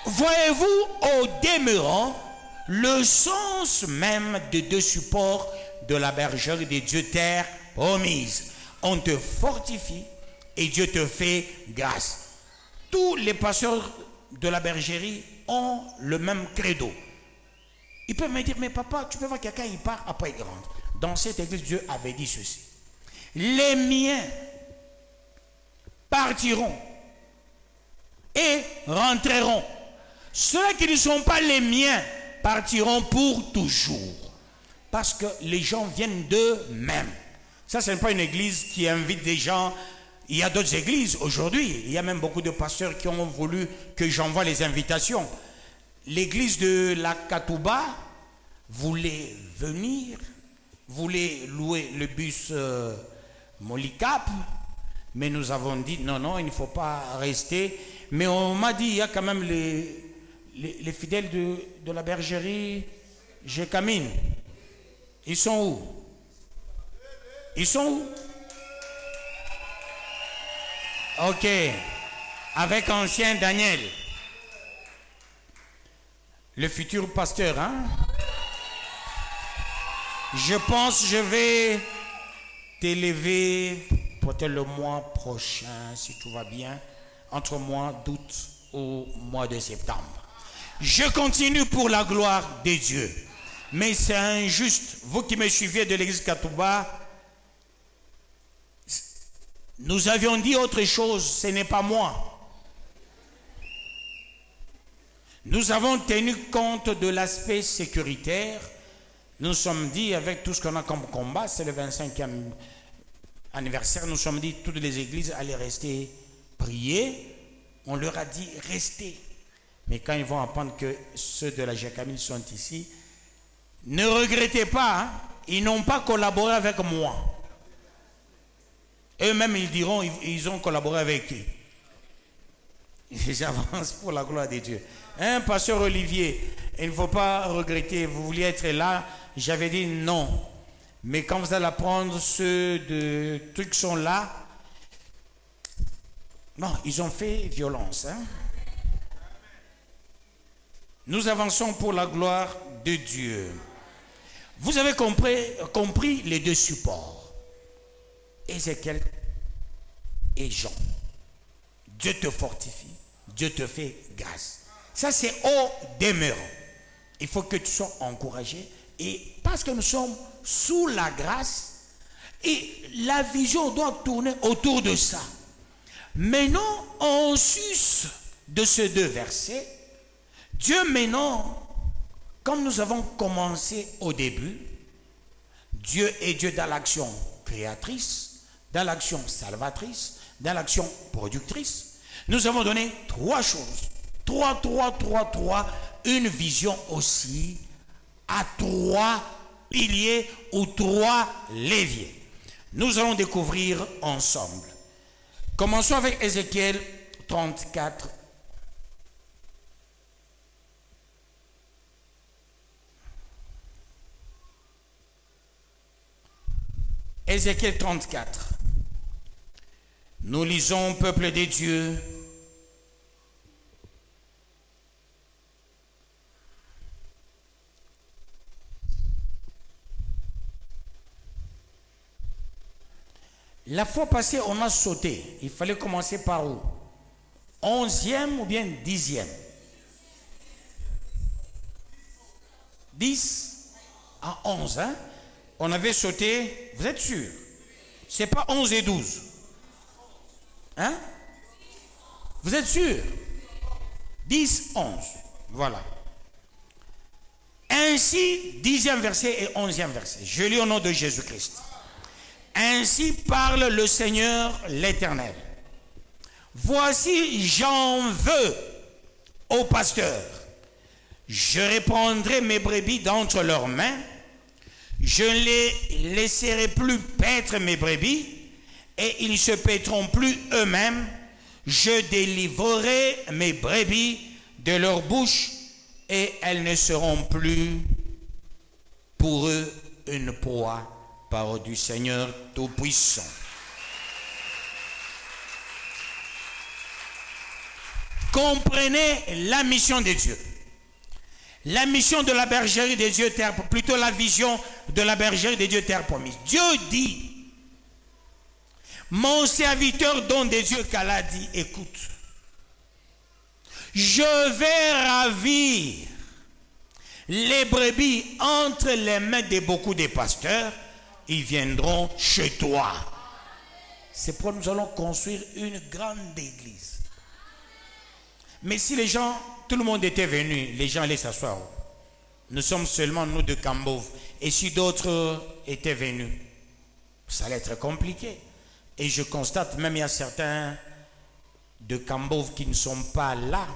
Voyez-vous au demeurant le sens même des deux supports de la bergerie de Dieu terre promise. On te fortifie et Dieu te fait grâce. Tous les pasteurs de la bergerie ont le même credo. Ils peuvent me dire, mais papa, tu peux voir quelqu'un, il part, après il rentre. Dans cette église, Dieu avait dit ceci. Les miens partiront et rentreront. Ceux qui ne sont pas les miens partiront pour toujours. Parce que les gens viennent d'eux-mêmes. Ça, ce n'est pas une église qui invite des gens. Il y a d'autres églises aujourd'hui. Il y a même beaucoup de pasteurs qui ont voulu que j'envoie les invitations. L'église de la Katouba voulait venir, voulait louer le bus Molicap, mais nous avons dit non, non, il ne faut pas rester. Mais on m'a dit, il y a quand même les fidèles de la bergerie Jécamine. Ils sont où? Ils sont où? Ok. Avec ancien Daniel. Le futur pasteur, hein? Je pense que je vais t'élever peut-être le mois prochain, si tout va bien, entre mois d'août au mois de septembre. Je continue pour la gloire de Dieu. Mais c'est injuste. Vous qui me suivez de l'église Katouba, nous avions dit autre chose, ce n'est pas moi. Nous avons tenu compte de l'aspect sécuritaire. Nous sommes dit, avec tout ce qu'on a comme combat, c'est le 25e anniversaire, nous sommes dit, toutes les églises allaient rester prier. On leur a dit, restez. Mais quand ils vont apprendre que ceux de la Jécamine sont ici, ne regrettez pas, hein, ils n'ont pas collaboré avec moi. Eux-mêmes, ils diront, ils ont collaboré avec qui? J'avance pour la gloire de Dieu. Hein, pasteur Olivier, il ne faut pas regretter, vous vouliez être là, j'avais dit non. Mais quand vous allez apprendre, ceux de trucs sont là, non, ils ont fait violence. Hein? Nous avançons pour la gloire de Dieu. Vous avez compris les deux supports. Ézéchiel et Jean. Dieu te fortifie, Dieu te fait grâce. Ça, c'est au demeurant. Il faut que tu sois encouragé. Et parce que nous sommes sous la grâce, et la vision doit tourner autour de ça. Maintenant, en sus de ces deux versets, Dieu maintenant, comme nous avons commencé au début, Dieu est Dieu dans l'action créatrice, dans l'action salvatrice, dans l'action productrice. Nous avons donné trois choses. Trois. Une vision aussi à trois piliers ou trois leviers. Nous allons découvrir ensemble. Commençons avec Ézéchiel 34. Ézéchiel 34. Nous lisons, peuple des dieux. La fois passée, on a sauté. Il fallait commencer par où? 11e ou bien 10e? 10 à 11, hein? On avait sauté, vous êtes sûr? C'est pas 11 et 12. Hein? Vous êtes sûr? 10, 11. Voilà. Ainsi, 10e verset et 11e verset. Je lis au nom de Jésus-Christ. Ainsi parle le Seigneur l'Éternel. Voici, j'en veux aux pasteurs. Je répandrai mes brebis d'entre leurs mains. Je ne les laisserai plus paître mes brebis, et ils ne se paîtront plus eux-mêmes. Je délivrerai mes brebis de leur bouche, et elles ne seront plus pour eux une proie. Parole du Seigneur Tout-Puissant. Comprenez la mission de Dieu. La mission de la bergerie des dieux terre, plutôt la vision de la bergerie des dieux terre promise. Dieu dit, mon serviteur dont des dieux qu'Allah dit, écoute, je vais ravir les brebis entre les mains de beaucoup de pasteurs. Ils viendront chez toi. C'est pourquoi nous allons construire une grande église. Mais si les gens, tout le monde était venu, les gens allaient s'asseoir. Nous sommes seulement nous de Kambov. Et si d'autres étaient venus, ça allait être compliqué. Et je constate même il y a certains de Kambov qui ne sont pas là.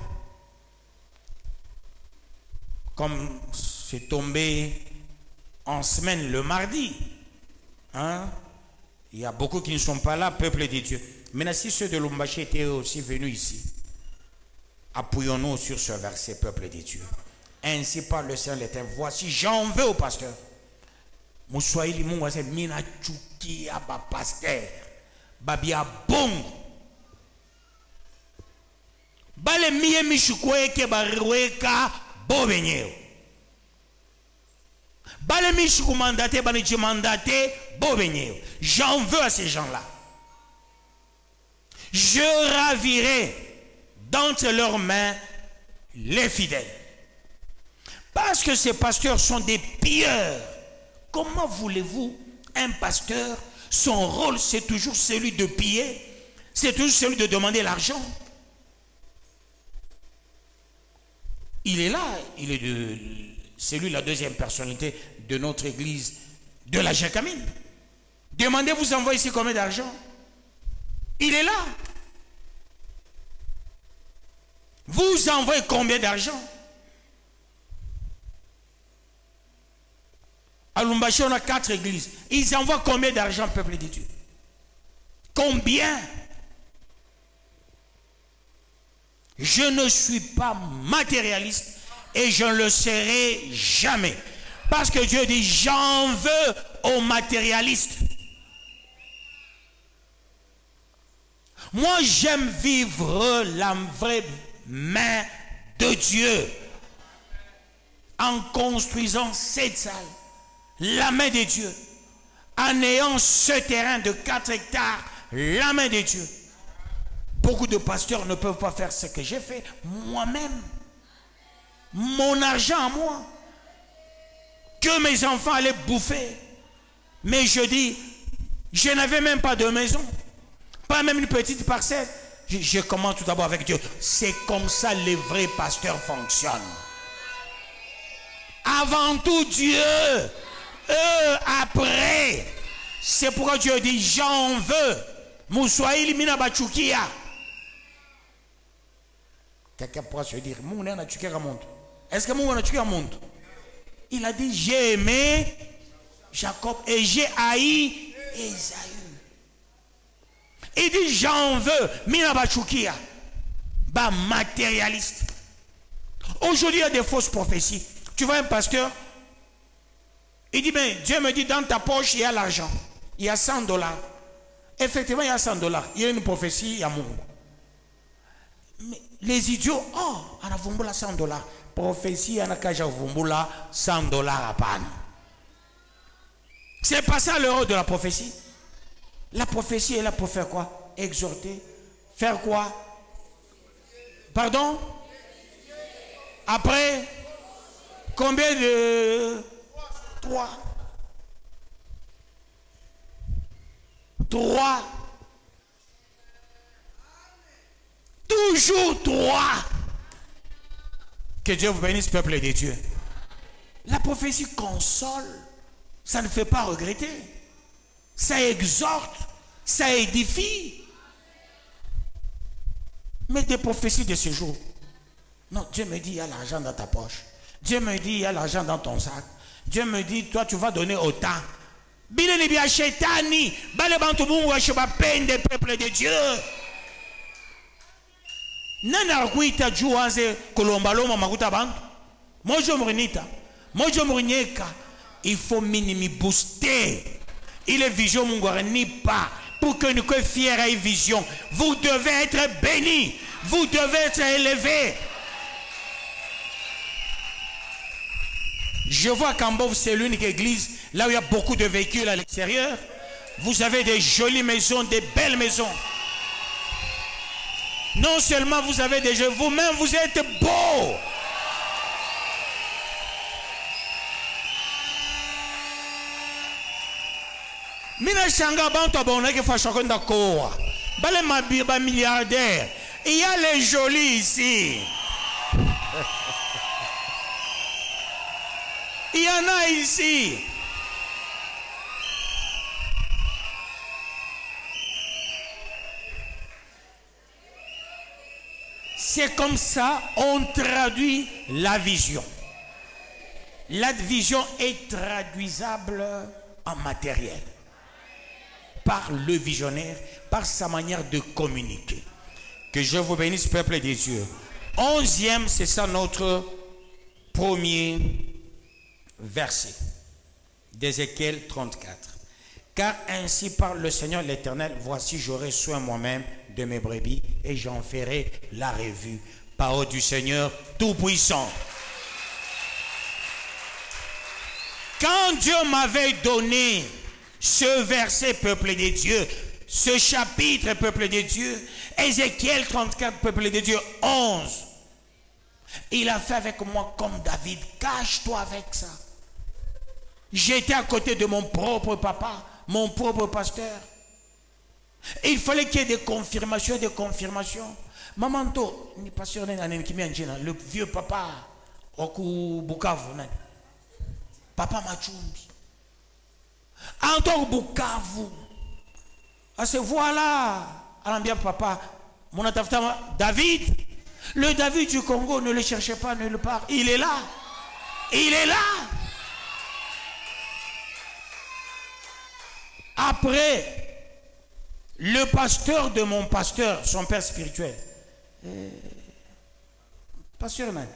Comme c'est tombé en semaine le mardi. Hein? Il y a beaucoup qui ne sont pas là, peuple de Dieu. Maintenant, si ceux de Lumbashi étaient aussi venus ici, appuyons-nous sur ce verset, peuple de Dieu. Ainsi parle le Seigneur l'Éternel. Voici, j'en veux au pasteur. Moussoaïli mouase mina chuki aba pasteur. Babia bon. Bale miye mishukwe ke bariweka bobenyeo. J'en veux à ces gens-là. Je ravirai d'entre leurs mains les fidèles. Parce que ces pasteurs sont des pilleurs. Comment voulez-vous un pasteur, son rôle c'est toujours celui de piller, c'est toujours celui de demander l'argent. Il est là, il est c'est lui la deuxième personnalité de notre église de la Jacamine. Demandez, vous envoyez ici combien d'argent? Il est là. Vous envoyez combien d'argent? À Lumbashi, on a 4 églises. Ils envoient combien d'argent, peuple de Dieu? Combien? Je ne suis pas matérialiste. Et je ne le serai jamais. Parce que Dieu dit, j'en veux aux matérialistes. Moi, j'aime vivre la vraie main de Dieu. En construisant cette salle. La main de Dieu. En ayant ce terrain de 4 hectares. La main de Dieu. Beaucoup de pasteurs ne peuvent pas faire ce que j'ai fait moi-même. Mon argent à moi, que mes enfants allaient bouffer. Mais je dis, je n'avais même pas de maison, pas même une petite parcelle. Je commence tout d'abord avec Dieu. C'est comme ça les vrais pasteurs fonctionnent. Avant tout Dieu, eux après. C'est pourquoi Dieu dit, j'en veux. Moussoaïli mina bachukia. Quelqu'un pourra se dire, mon n'a tué un monde. Est-ce que mon a tué un monde? Il a dit, j'ai aimé Jacob et j'ai haï Esaü. Il dit, j'en veux. Mina bachukia. Ba matérialiste. Aujourd'hui, il y a des fausses prophéties. Tu vois un pasteur, il dit, ben, Dieu me dit, dans ta poche, il y a l'argent. Il y a $100. Effectivement, il y a $100. Il y a une prophétie, il y a mon. Mais les idiots, oh, on a vumbula $100. Prophétie, on a kaja vumbula $100 à panne. C'est pas ça le rôle de la prophétie. La prophétie est là pour faire quoi? Exhorter. Faire quoi? Pardon? Après, combien de... 3. 3. Toujours 3. Que Dieu vous bénisse, peuple de Dieu. La prophétie console. Ça ne fait pas regretter. Ça exhorte. Ça édifie. Mais des prophéties de ce jour. Non, Dieu me dit, il y a l'argent dans ta poche. Dieu me dit, il y a l'argent dans ton sac. Dieu me dit, toi, tu vas donner autant. Bileni bia shetani, bale bantu mungu ashoba pende peuple de Dieu. Nana kuita juanze kolombaloma makuta bantu. Mojo murinita, mojo murinyeka. Il faut minimi booster. Il est vision mungu ni pas. Pour que nous que fier à une vision. Vous devez être bénis. Vous devez être élevés. Je vois qu'Ambov, c'est l'unique église, là où il y a beaucoup de véhicules à l'extérieur. Vous avez des jolies maisons, des belles maisons. Non seulement vous avez des jeux, vous-même vous êtes beaux. Mina shanga bantu aboneke fa shokonda koa. Bale mabiba milliardaire. Il y a les jolis ici. Il y en a ici. C'est comme ça on traduit la vision. La vision est traduisable en matériel. Par le visionnaire, par sa manière de communiquer. Que je vous bénisse, peuple des dieux. 11e, c'est ça notre premier verset d'Ézéchiel 34. Car ainsi parle le Seigneur l'Éternel, voici j'aurai soin moi-même de mes brebis et j'en ferai la revue. Parole du Seigneur Tout-Puissant. Quand Dieu m'avait donné ce verset, peuple de Dieu, ce chapitre, peuple de Dieu, Ézéchiel 34, peuple de Dieu, 11, il a fait avec moi comme David. Cache-toi avec ça. J'étais à côté de mon propre papa, mon propre pasteur. Il fallait qu'il y ait des confirmations, des confirmations. Mamanto, ni pasteur le vieux papa, Oku Bukavu, papa Machumbi. Encore Bukavu. À ce voilà, bien papa, mon atafta David, le David du Congo, ne le cherchez pas nulle part. Il est là. Il est là. Après, le pasteur de mon pasteur, son père spirituel, pasteur man,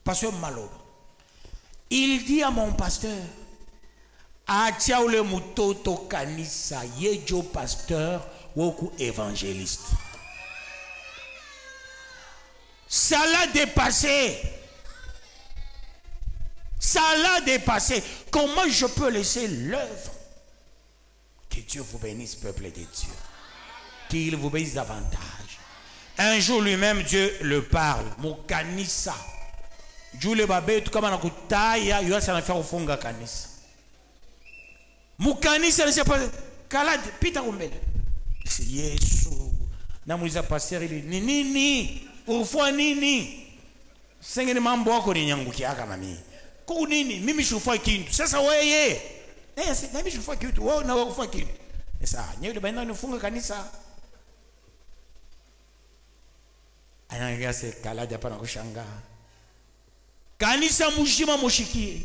pasteur Malo, il dit à mon pasteur, Atiaule mutoto kanisa yejo pasteur woku évangéliste. Ça l'a dépassé. Ça l'a dépassé. Comment je peux laisser l'œuvre? Que Dieu vous bénisse, peuple de Dieu. Qu'il vous bénisse davantage. Un jour lui-même, Dieu le parle. Mon kanisa. Dieu le babé, tout comme on a kutaya, il y a ça à faire au fond de kanisa. Mukanisa ne sait pas. Kalad, pita kumbele. Yesu. Namuliza pasteur ili nini? Urufua nini? Sengeni mambo yako ni nyangukiaka mami. Kwa nini? Mimi shufua kintu. Sasa wewe. Mimi shufua kintu. Wewe na wewe kufua kintu. Sasa nyewe baina nifunga kanisa. Anaangalia se kalad hapa na kushanga. Kanisa mujima mushikie.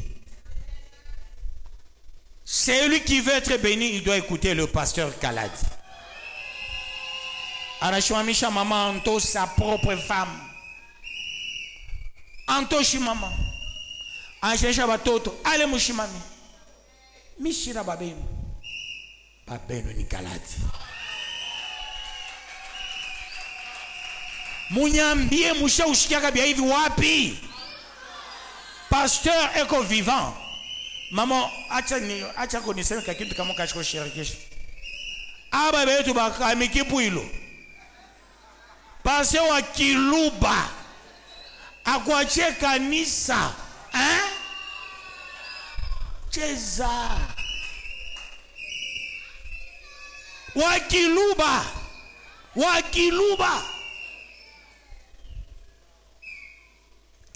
Celui qui veut être béni, il doit écouter le pasteur Kaladi. Arashwamisha maman Anto, sa propre femme. Anto shimama. Anshesha batoto. Ale mushimami. Mishira babenu. Babenu ni Kaladi. Munyambie musha ushikiaka bia hivi wapi? Pasteur eko vivant. Maman, acha koniseme kakitu kama kashiko shirikisha. Aba betu bakamikipu hilo. Pasteur wa Kiluba. Akuachie kanisa. Hein? Cheza. Wa Kiluba. Wa Kiluba.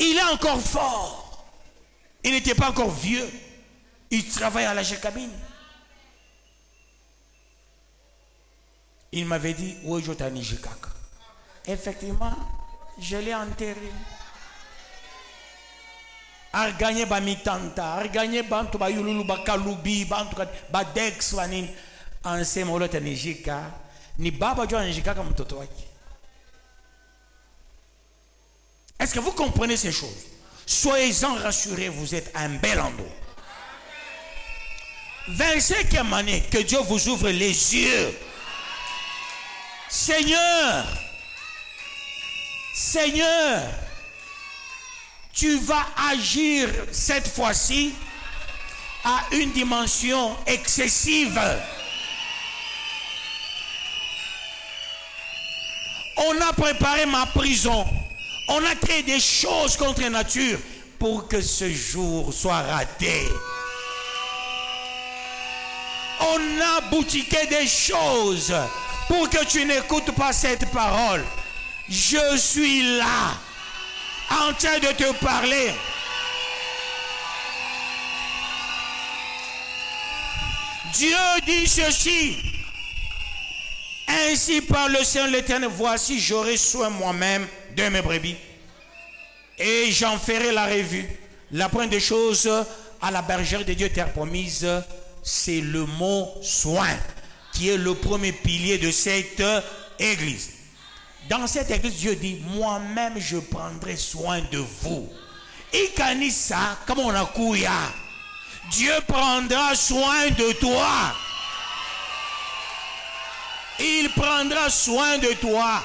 Il est encore fort. Il n'était pas encore vieux. Il travaille à la Jacobine. Il m'avait dit, oui, je t'en ai Jikak. Effectivement, je l'ai enterré. A gagné ba mitanta, a gagné bantu ba yululu ba kalubi, bantu ba dex wanin. Ansema ule t'en Jika. Ni baba jo en Jika comme mtoto wake. Est-ce que vous comprenez ces choses? Soyez-en rassurés, vous êtes un bel endroit. 25e année, que Dieu vous ouvre les yeux. Seigneur, Seigneur, tu vas agir cette fois-ci à une dimension excessive. On a préparé ma prison. On a créé des choses contre nature pour que ce jour soit raté. On a boutiqué des choses pour que tu n'écoutes pas cette parole. Je suis là, en train de te parler. Dieu dit ceci. Ainsi parle le Seigneur l'Éternel, voici j'aurai soin moi-même de mes brebis et j'en ferai la revue. La première des choses à la bergère de Dieu terre promise, c'est le mot soin qui est le premier pilier de cette église. Dans cette église, Dieu dit, moi-même je prendrai soin de vous. Ikanisa, comme on a kouya, Dieu prendra soin de toi. Il prendra soin de toi.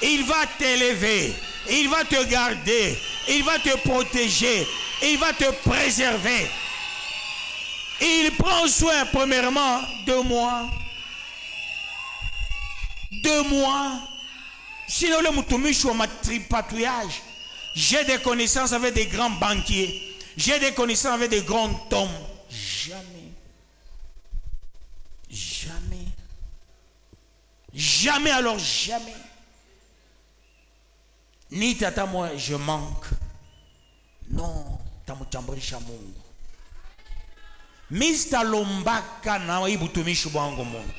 Il va t'élever. Il va te garder. Il va te protéger. Il va te préserver. Il prend soin premièrement de moi. De moi. Sinon le moutoumishou ma tripatouillage. J'ai des connaissances avec des grands banquiers. J'ai des connaissances avec des grands hommes. Jamais. Jamais. Jamais, alors jamais. Ni tata moi je manque. Non, tamutambulisha Mungu. Mr. Lombaka na ibutumishi bwangu Mungu.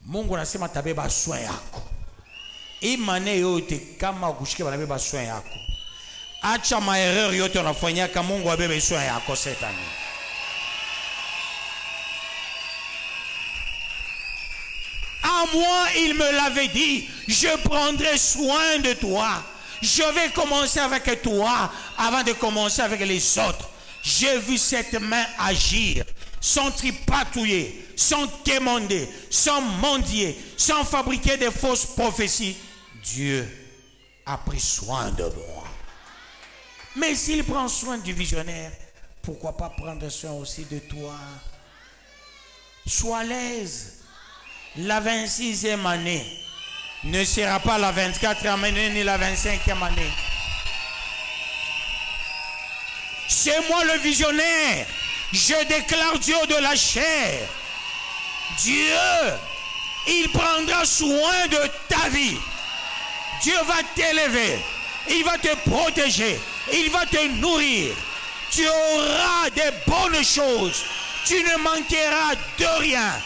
Mungu anasema tabeba soin yako. Imane yote kama ukushike banabeba soin yako. Acha maerreur yote unafanyaka, Mungu abebe soin yako cette année. À moi, il me l'avait dit, je prendrai soin de toi. Je vais commencer avec toi avant de commencer avec les autres. J'ai vu cette main agir, sans tripatouiller, sans quémander, sans mendier, sans fabriquer des fausses prophéties. Dieu a pris soin de moi. Mais s'il prend soin du visionnaire, pourquoi pas prendre soin aussi de toi? Sois à l'aise. La 26e année ne sera pas la 24e année ni la 25e année. C'est moi le visionnaire. Je déclare Dieu de la chair. Dieu, il prendra soin de ta vie. Dieu va t'élever. Il va te protéger. Il va te nourrir. Tu auras des bonnes choses. Tu ne manqueras de rien.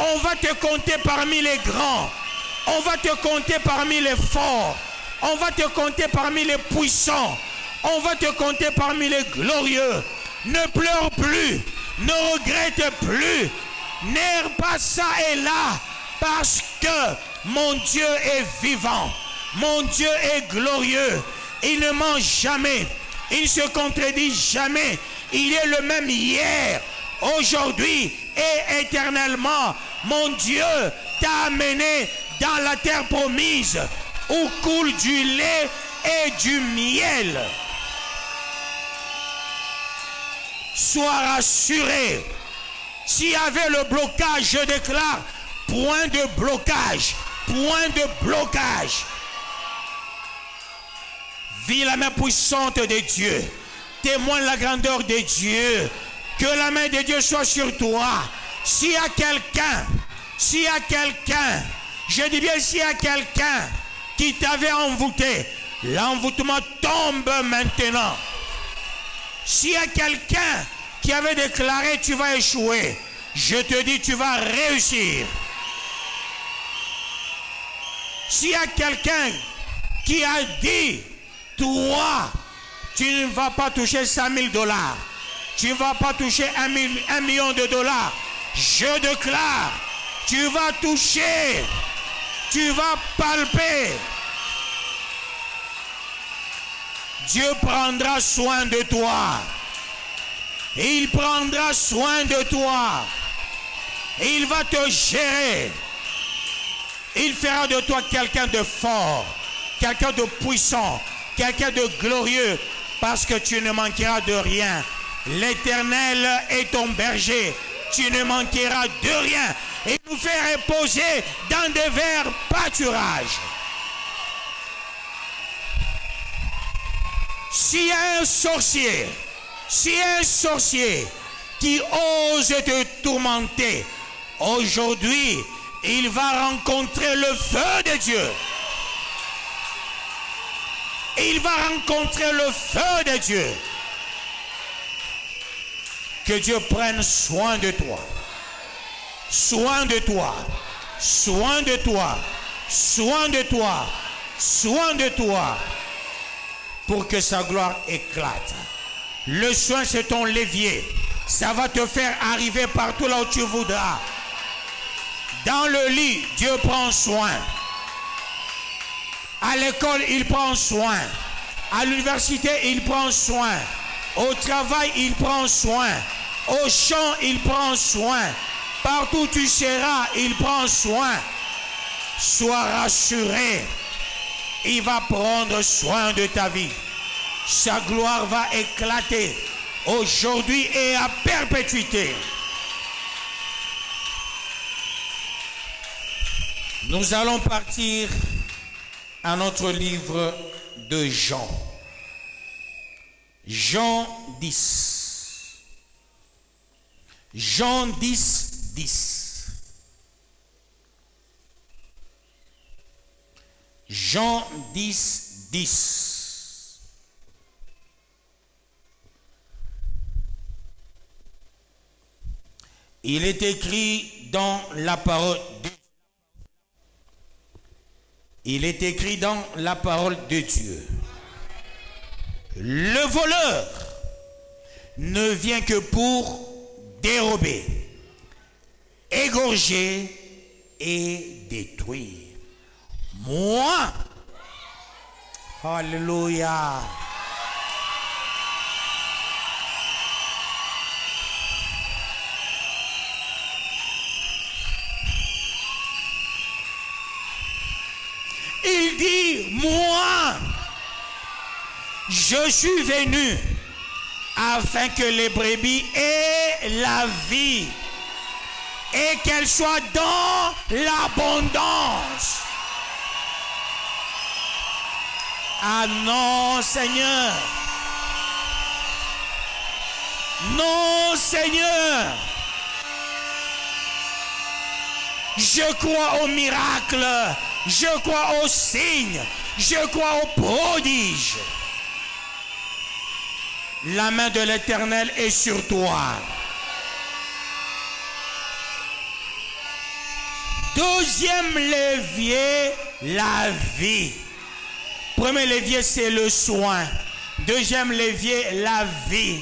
On va te compter parmi les grands. On va te compter parmi les forts. On va te compter parmi les puissants. On va te compter parmi les glorieux. Ne pleure plus. Ne regrette plus. N'erre pas ça et là. Parce que mon Dieu est vivant. Mon Dieu est glorieux. Il ne ment jamais. Il ne se contredit jamais. Il est le même hier, aujourd'hui et éternellement. Mon Dieu t'a amené dans la terre promise où coule du lait et du miel. Sois rassuré. S'il y avait le blocage, je déclare, point de blocage. Point de blocage. Vis la main puissante de Dieu. Témoigne la grandeur de Dieu. Que la main de Dieu soit sur toi. S'il y a quelqu'un, je dis bien s'il y a quelqu'un qui t'avait envoûté, l'envoûtement tombe maintenant. S'il y a quelqu'un qui avait déclaré tu vas échouer, je te dis tu vas réussir. S'il y a quelqu'un qui a dit toi, tu ne vas pas toucher 100 000 $, tu ne vas pas toucher 1 million de dollars, je déclare, tu vas toucher, tu vas palper. Dieu prendra soin de toi. Il prendra soin de toi. Il va te gérer. Il fera de toi quelqu'un de fort, quelqu'un de puissant, quelqu'un de glorieux, parce que tu ne manqueras de rien. L'Éternel est ton berger. Tu ne manqueras de rien. Il nous fait reposer dans des verts pâturages. S'il y a un sorcier, qui ose te tourmenter, aujourd'hui, il va rencontrer le feu de Dieu. Il va rencontrer le feu de Dieu. Que Dieu prenne soin de toi. Soin de toi. Soin de toi. Soin de toi. Soin de toi. Pour que sa gloire éclate. Le soin, c'est ton levier. Ça va te faire arriver partout là où tu voudras. Dans le lit, Dieu prend soin. À l'école, il prend soin. À l'université, il prend soin. Au travail, il prend soin. Au champ, il prend soin. Partout où tu seras, il prend soin. Sois rassuré. Il va prendre soin de ta vie. Sa gloire va éclater aujourd'hui et à perpétuité. Nous allons partir à notre livre de Jean. Jean 10. Jean 10, 10. Jean 10, 10. Il est écrit dans la parole de Dieu. Il est écrit dans la parole de Dieu. Le voleur ne vient que pour dérober, égorger et détruire. Moi, alléluia. Il dit, moi, je suis venu afin que les brebis aient la vie et qu'elles soient dans l'abondance. Ah non, Seigneur. Non, Seigneur. Je crois au miracle. Je crois aux signes. Je crois aux prodiges. La main de l'Éternel est sur toi. Deuxième levier, la vie. Premier levier, c'est le soin. Deuxième levier, la vie.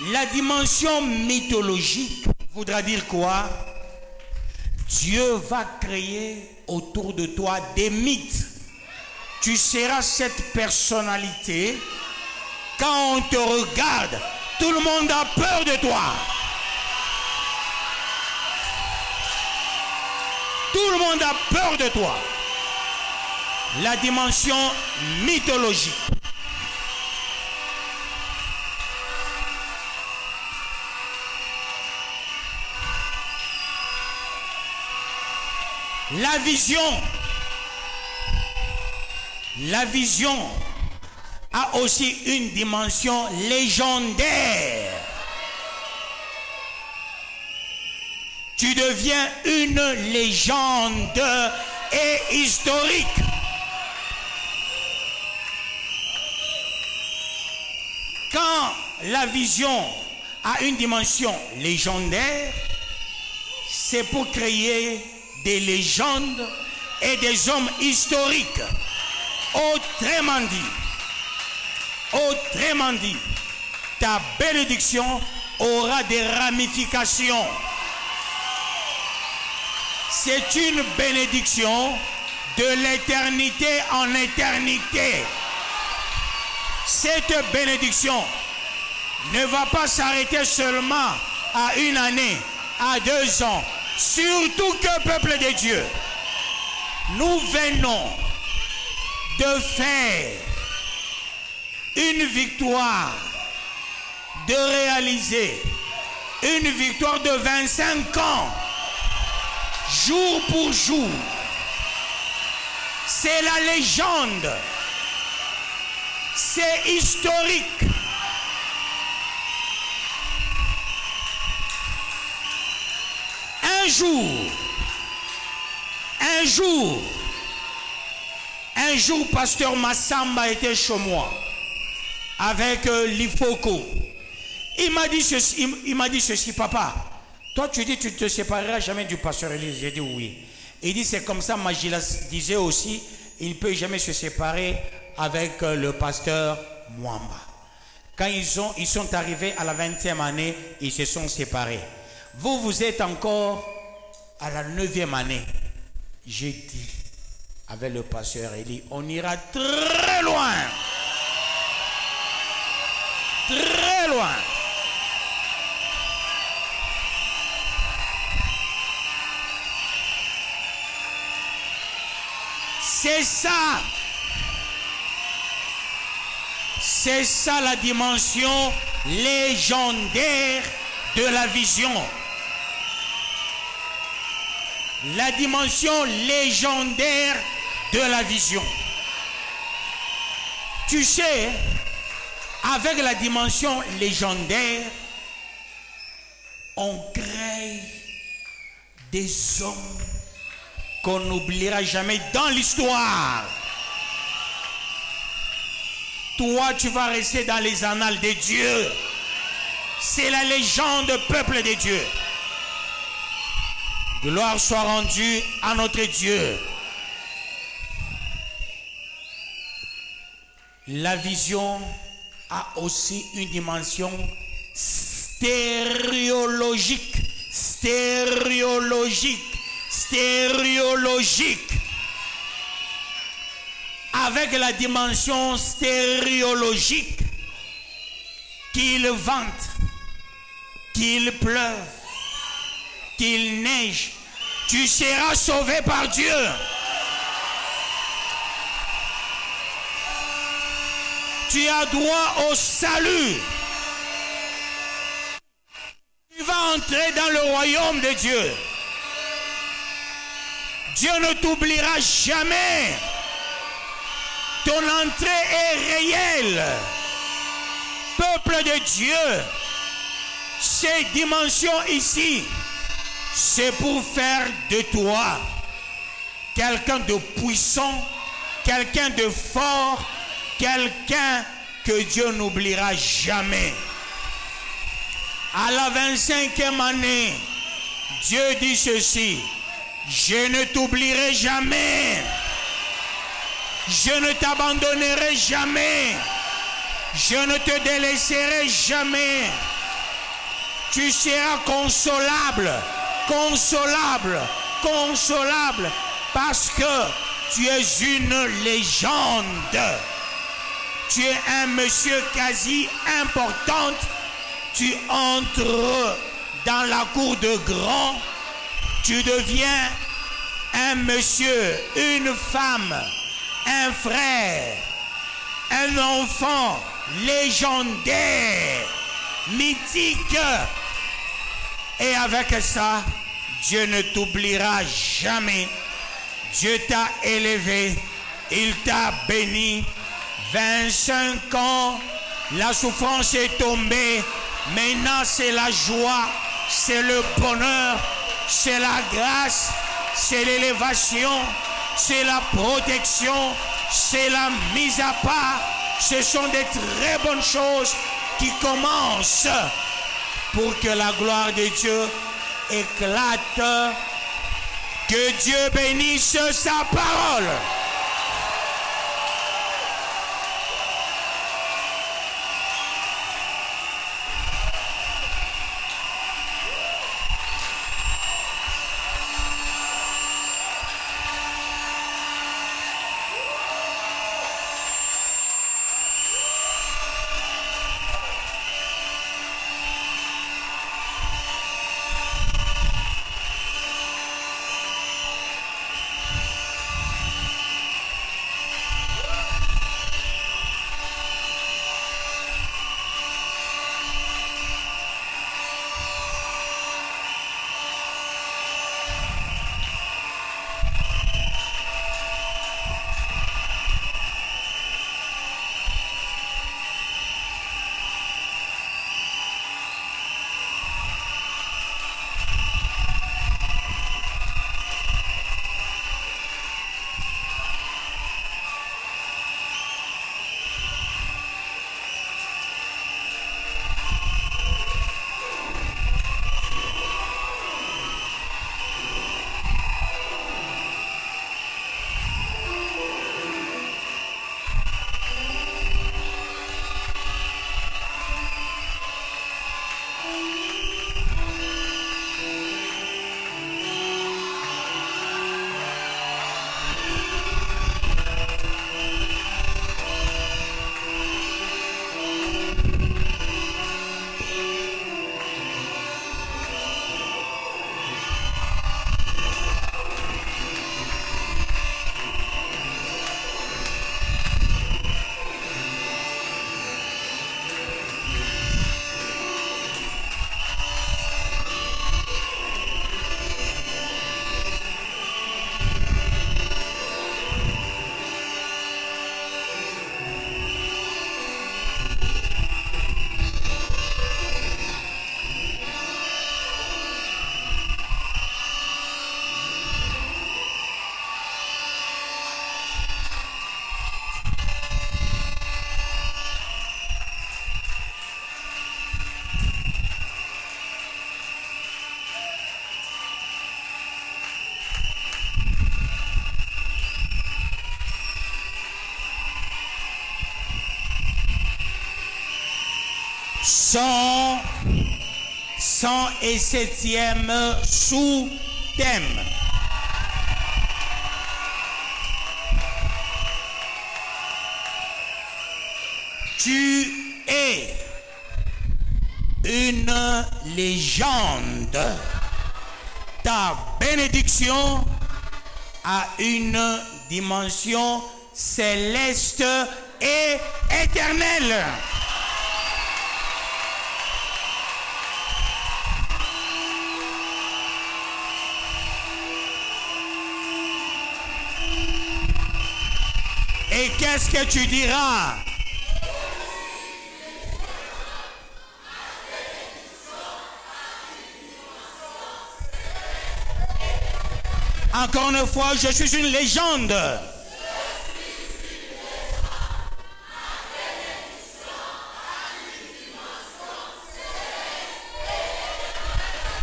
La dimension mythologique voudra dire quoi? Dieu va créer autour de toi des mythes. Tu seras cette personnalité. Quand on te regarde, tout le monde a peur de toi. Tout le monde a peur de toi. La dimension mythologique. La vision a aussi une dimension légendaire. Tu deviens une légende et historique. Quand la vision a une dimension légendaire, c'est pour créer des légendes et des hommes historiques. Autrement dit, ta bénédiction aura des ramifications. C'est une bénédiction de l'éternité en éternité. Cette bénédiction ne va pas s'arrêter seulement à une année, à 2 ans. Surtout que, peuple de Dieu, nous venons de faire une victoire, de réaliser une victoire de 25 ans, jour pour jour. C'est la légende, c'est historique. Un jour, pasteur Massamba était chez moi avec l'Ifoko. Il m'a dit ceci, papa. Toi, tu dis tu ne te sépareras jamais du pasteur Élise. J'ai dit oui. Il dit c'est comme ça, Magilas disait aussi, il ne peut jamais se séparer avec le pasteur Mwamba. Quand ils sont arrivés à la 20e année, ils se sont séparés. Vous êtes encore à la 9e année. J'ai dit avec le pasteur Élie, on ira très loin. Très loin. C'est ça. C'est ça la dimension légendaire de la vision. La dimension légendaire de la vision. Tu sais, avec la dimension légendaire, on crée des hommes qu'on n'oubliera jamais dans l'histoire. Toi, tu vas rester dans les annales de Dieu. C'est la légende peuple de Dieu. Gloire soit rendue à notre Dieu. La vision a aussi une dimension stéréologique. Avec la dimension stéréologique, qu'il vente, qu'il pleuve, qu'il neige, tu seras sauvé par Dieu. Tu as droit au salut. Tu vas entrer dans le royaume de Dieu. Dieu ne t'oubliera jamais. Ton entrée est réelle. Peuple de Dieu, ces dimensions ici, c'est pour faire de toi quelqu'un de puissant, quelqu'un de fort, quelqu'un que Dieu n'oubliera jamais. À la 25e année, Dieu dit ceci: je ne t'oublierai jamais. Je ne t'abandonnerai jamais. Je ne te délaisserai jamais. Tu seras consolable, consolable, consolable, parce que tu es une légende. Tu es un monsieur quasi important. Tu entres dans la cour de grand. Tu deviens un monsieur, une femme, un frère, un enfant légendaire, mythique. Et avec ça, Dieu ne t'oubliera jamais. Dieu t'a élevé, il t'a béni. 25 ans, la souffrance est tombée. Maintenant, c'est la joie, c'est le bonheur, c'est la grâce, c'est l'élévation, c'est la protection, c'est la mise à part. Ce sont des très bonnes choses qui commencent pour que la gloire de Dieu éclate. Que Dieu bénisse sa parole. Cent et septième sous-thème. Tu es une légende. Ta bénédiction a une dimension céleste et éternelle. Et qu'est-ce que tu diras? Encore une fois, je suis une légende.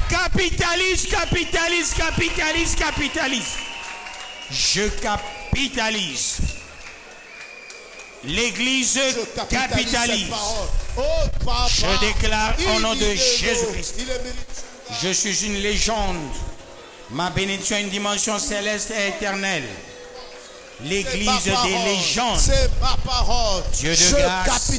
Capitalise, capitalise, capitalise, capitalise. Je capitalise. L'Église capitalise. Je déclare au nom de Jésus-Christ. Je suis une légende. Ma bénédiction a une dimension céleste et éternelle. L'église des légendes. C'est ma parole. Dieu de grâce.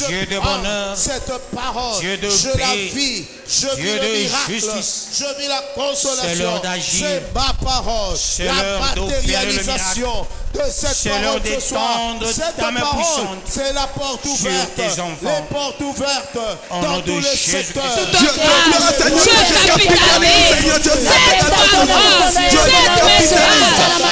Dieu de bonheur. Cette parole. Dieu de je paix. la vis. Je Dieu vis le de miracle. justice. Je vis la consolation. C'est l'heure d'agir. C'est ma parole. C'est la l'heure d'opérer le matérialisation de cette c'est parole l'heure ce soir. d'étendre Cette ta main parole, puissante c'est la porte sur ouverte. tes enfants. Les portes ouvertes Au dans nom de tous les Jésus-Christ. secteurs. Dieu capitalise cette parole. Dieu capitalise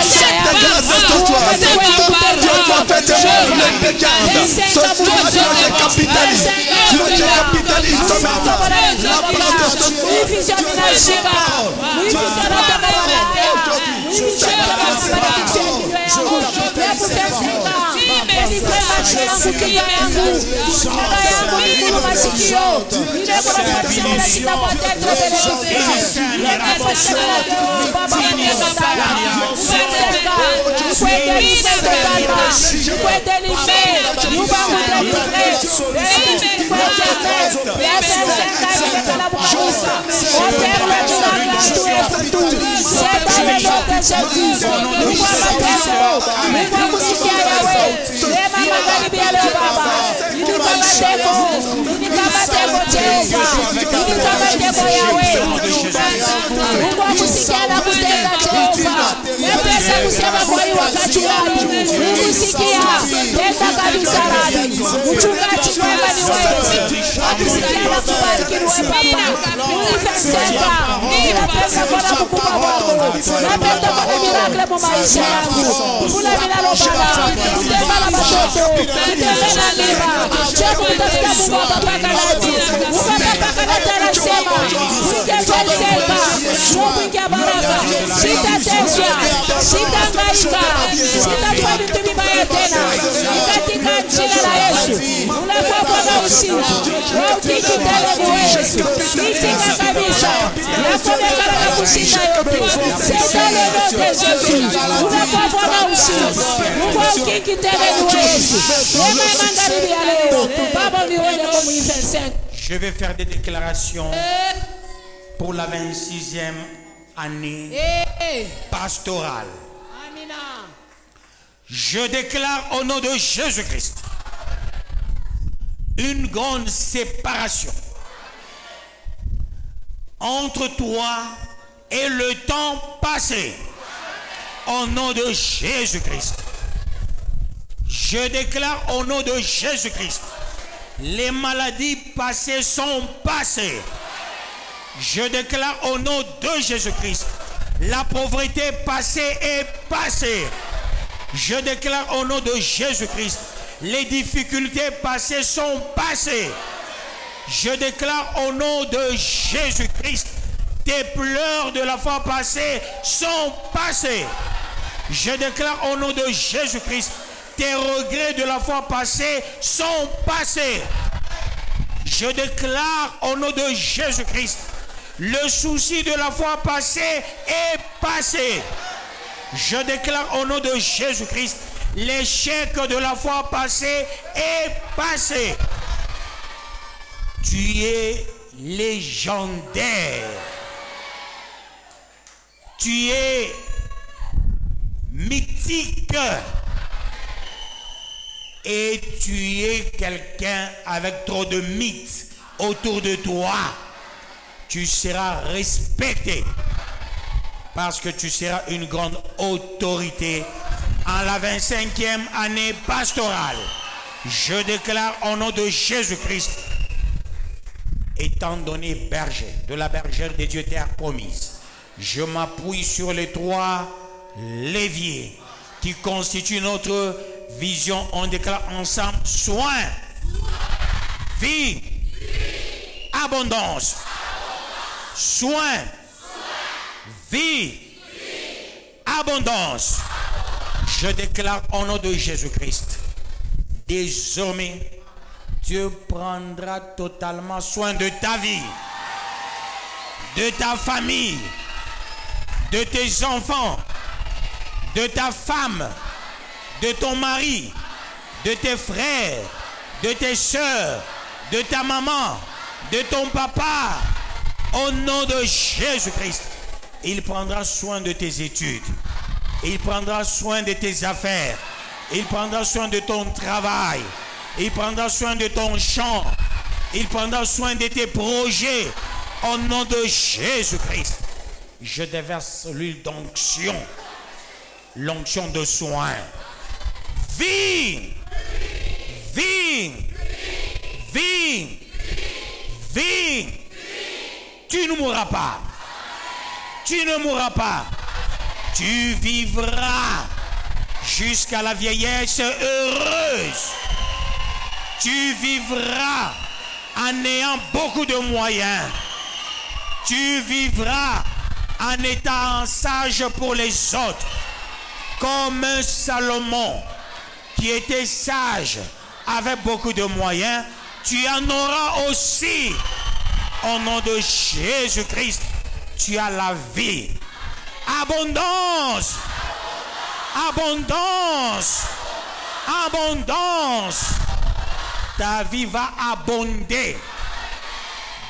cette grâce sur toi. Dieu doit faire des miracles de garde. Ce soir, Dieu capitalise. Dieu capitalise ton message. La porte de ce soir. Je vais faire des déclarations pour la 26e année pastorale. Je déclare au nom de Jésus-Christ une grande séparation entre toi et le temps passé. Au nom de Jésus-Christ. Je déclare au nom de Jésus-Christ. Les maladies passées sont passées. Je déclare au nom de Jésus-Christ. La pauvreté passée est passée. Je déclare au nom de Jésus-Christ. Les difficultés passées sont passées. Je déclare au nom de Jésus-Christ. Tes pleurs de la fois passée sont passés. Je déclare au nom de Jésus-Christ. Tes regrets de la fois passée sont passés. Je déclare au nom de Jésus-Christ. Le souci de la fois passée est passé. Je déclare au nom de Jésus-Christ. L'échec de la fois passée est passé. Tu es légendaire. Tu es mythique. Et tu es quelqu'un avec trop de mythes autour de toi. Tu seras respecté parce que tu seras une grande autorité en la 25e année pastorale. Je déclare au nom de Jésus-Christ, étant donné berger de la bergère des dieux terre promise, je m'appuie sur les 3 leviers qui constituent notre vision. On déclare ensemble soin, vie, abondance. Soin, vie, abondance. Je déclare au nom de Jésus-Christ, désormais, Dieu prendra totalement soin de ta vie, de ta famille, de tes enfants, de ta femme, de ton mari, de tes frères, de tes soeurs, de ta maman, de ton papa, au nom de Jésus-Christ. Il prendra soin de tes études. Il prendra soin de tes affaires. Il prendra soin de ton travail. Il prendra soin de ton champ. Il prendra soin de tes projets. Au nom de Jésus-Christ. Je déverse l'huile d'onction. L'onction de soin. Vie. Vie. Vie. Vie. Tu ne mourras pas. Tu ne mourras pas. Tu vivras jusqu'à la vieillesse heureuse. Tu vivras en ayant beaucoup de moyens. Tu vivras en étant sage pour les autres. Comme Salomon, qui était sage avec beaucoup de moyens, tu en auras aussi. Au nom de Jésus-Christ, tu as la vie. Abondance. Abondance. Abondance. Ta vie va abonder.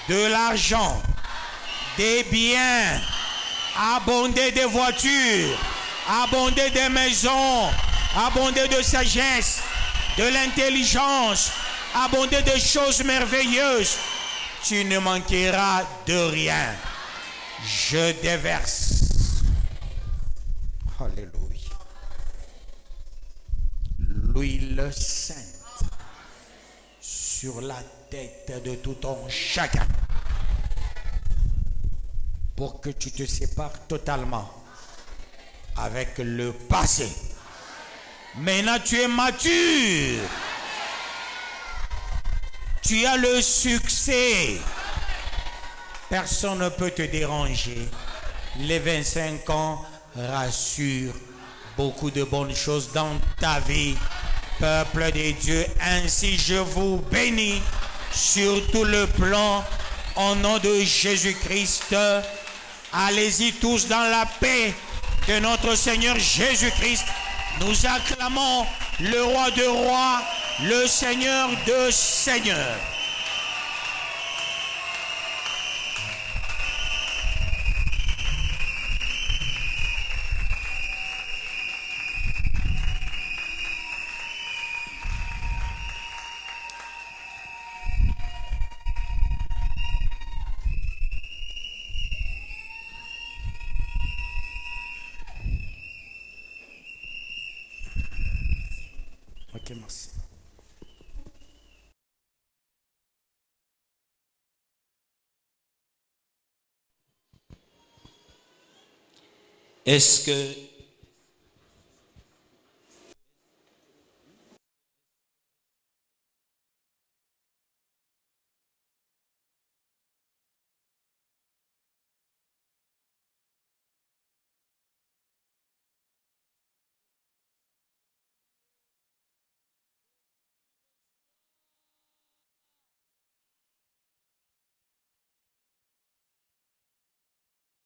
De l'argent, des biens, abonder des voitures, abonder des maisons, abonder de sagesse, de l'intelligence, abonder de choses merveilleuses. Tu ne manqueras de rien. Je déverse. Alléluia. L'huile sainte sur la tête de tout un chacun. Pour que tu te sépares totalement avec le passé. Maintenant tu es mature. Tu as le succès. Personne ne peut te déranger. Les 25 ans rassurent beaucoup de bonnes choses dans ta vie. Peuple de Dieu, ainsi je vous bénis sur tout le plan au nom de Jésus-Christ. Allez-y tous dans la paix de notre Seigneur Jésus-Christ. Nous acclamons le roi de rois, le Seigneur de seigneurs. Ok, merci. Est-ce que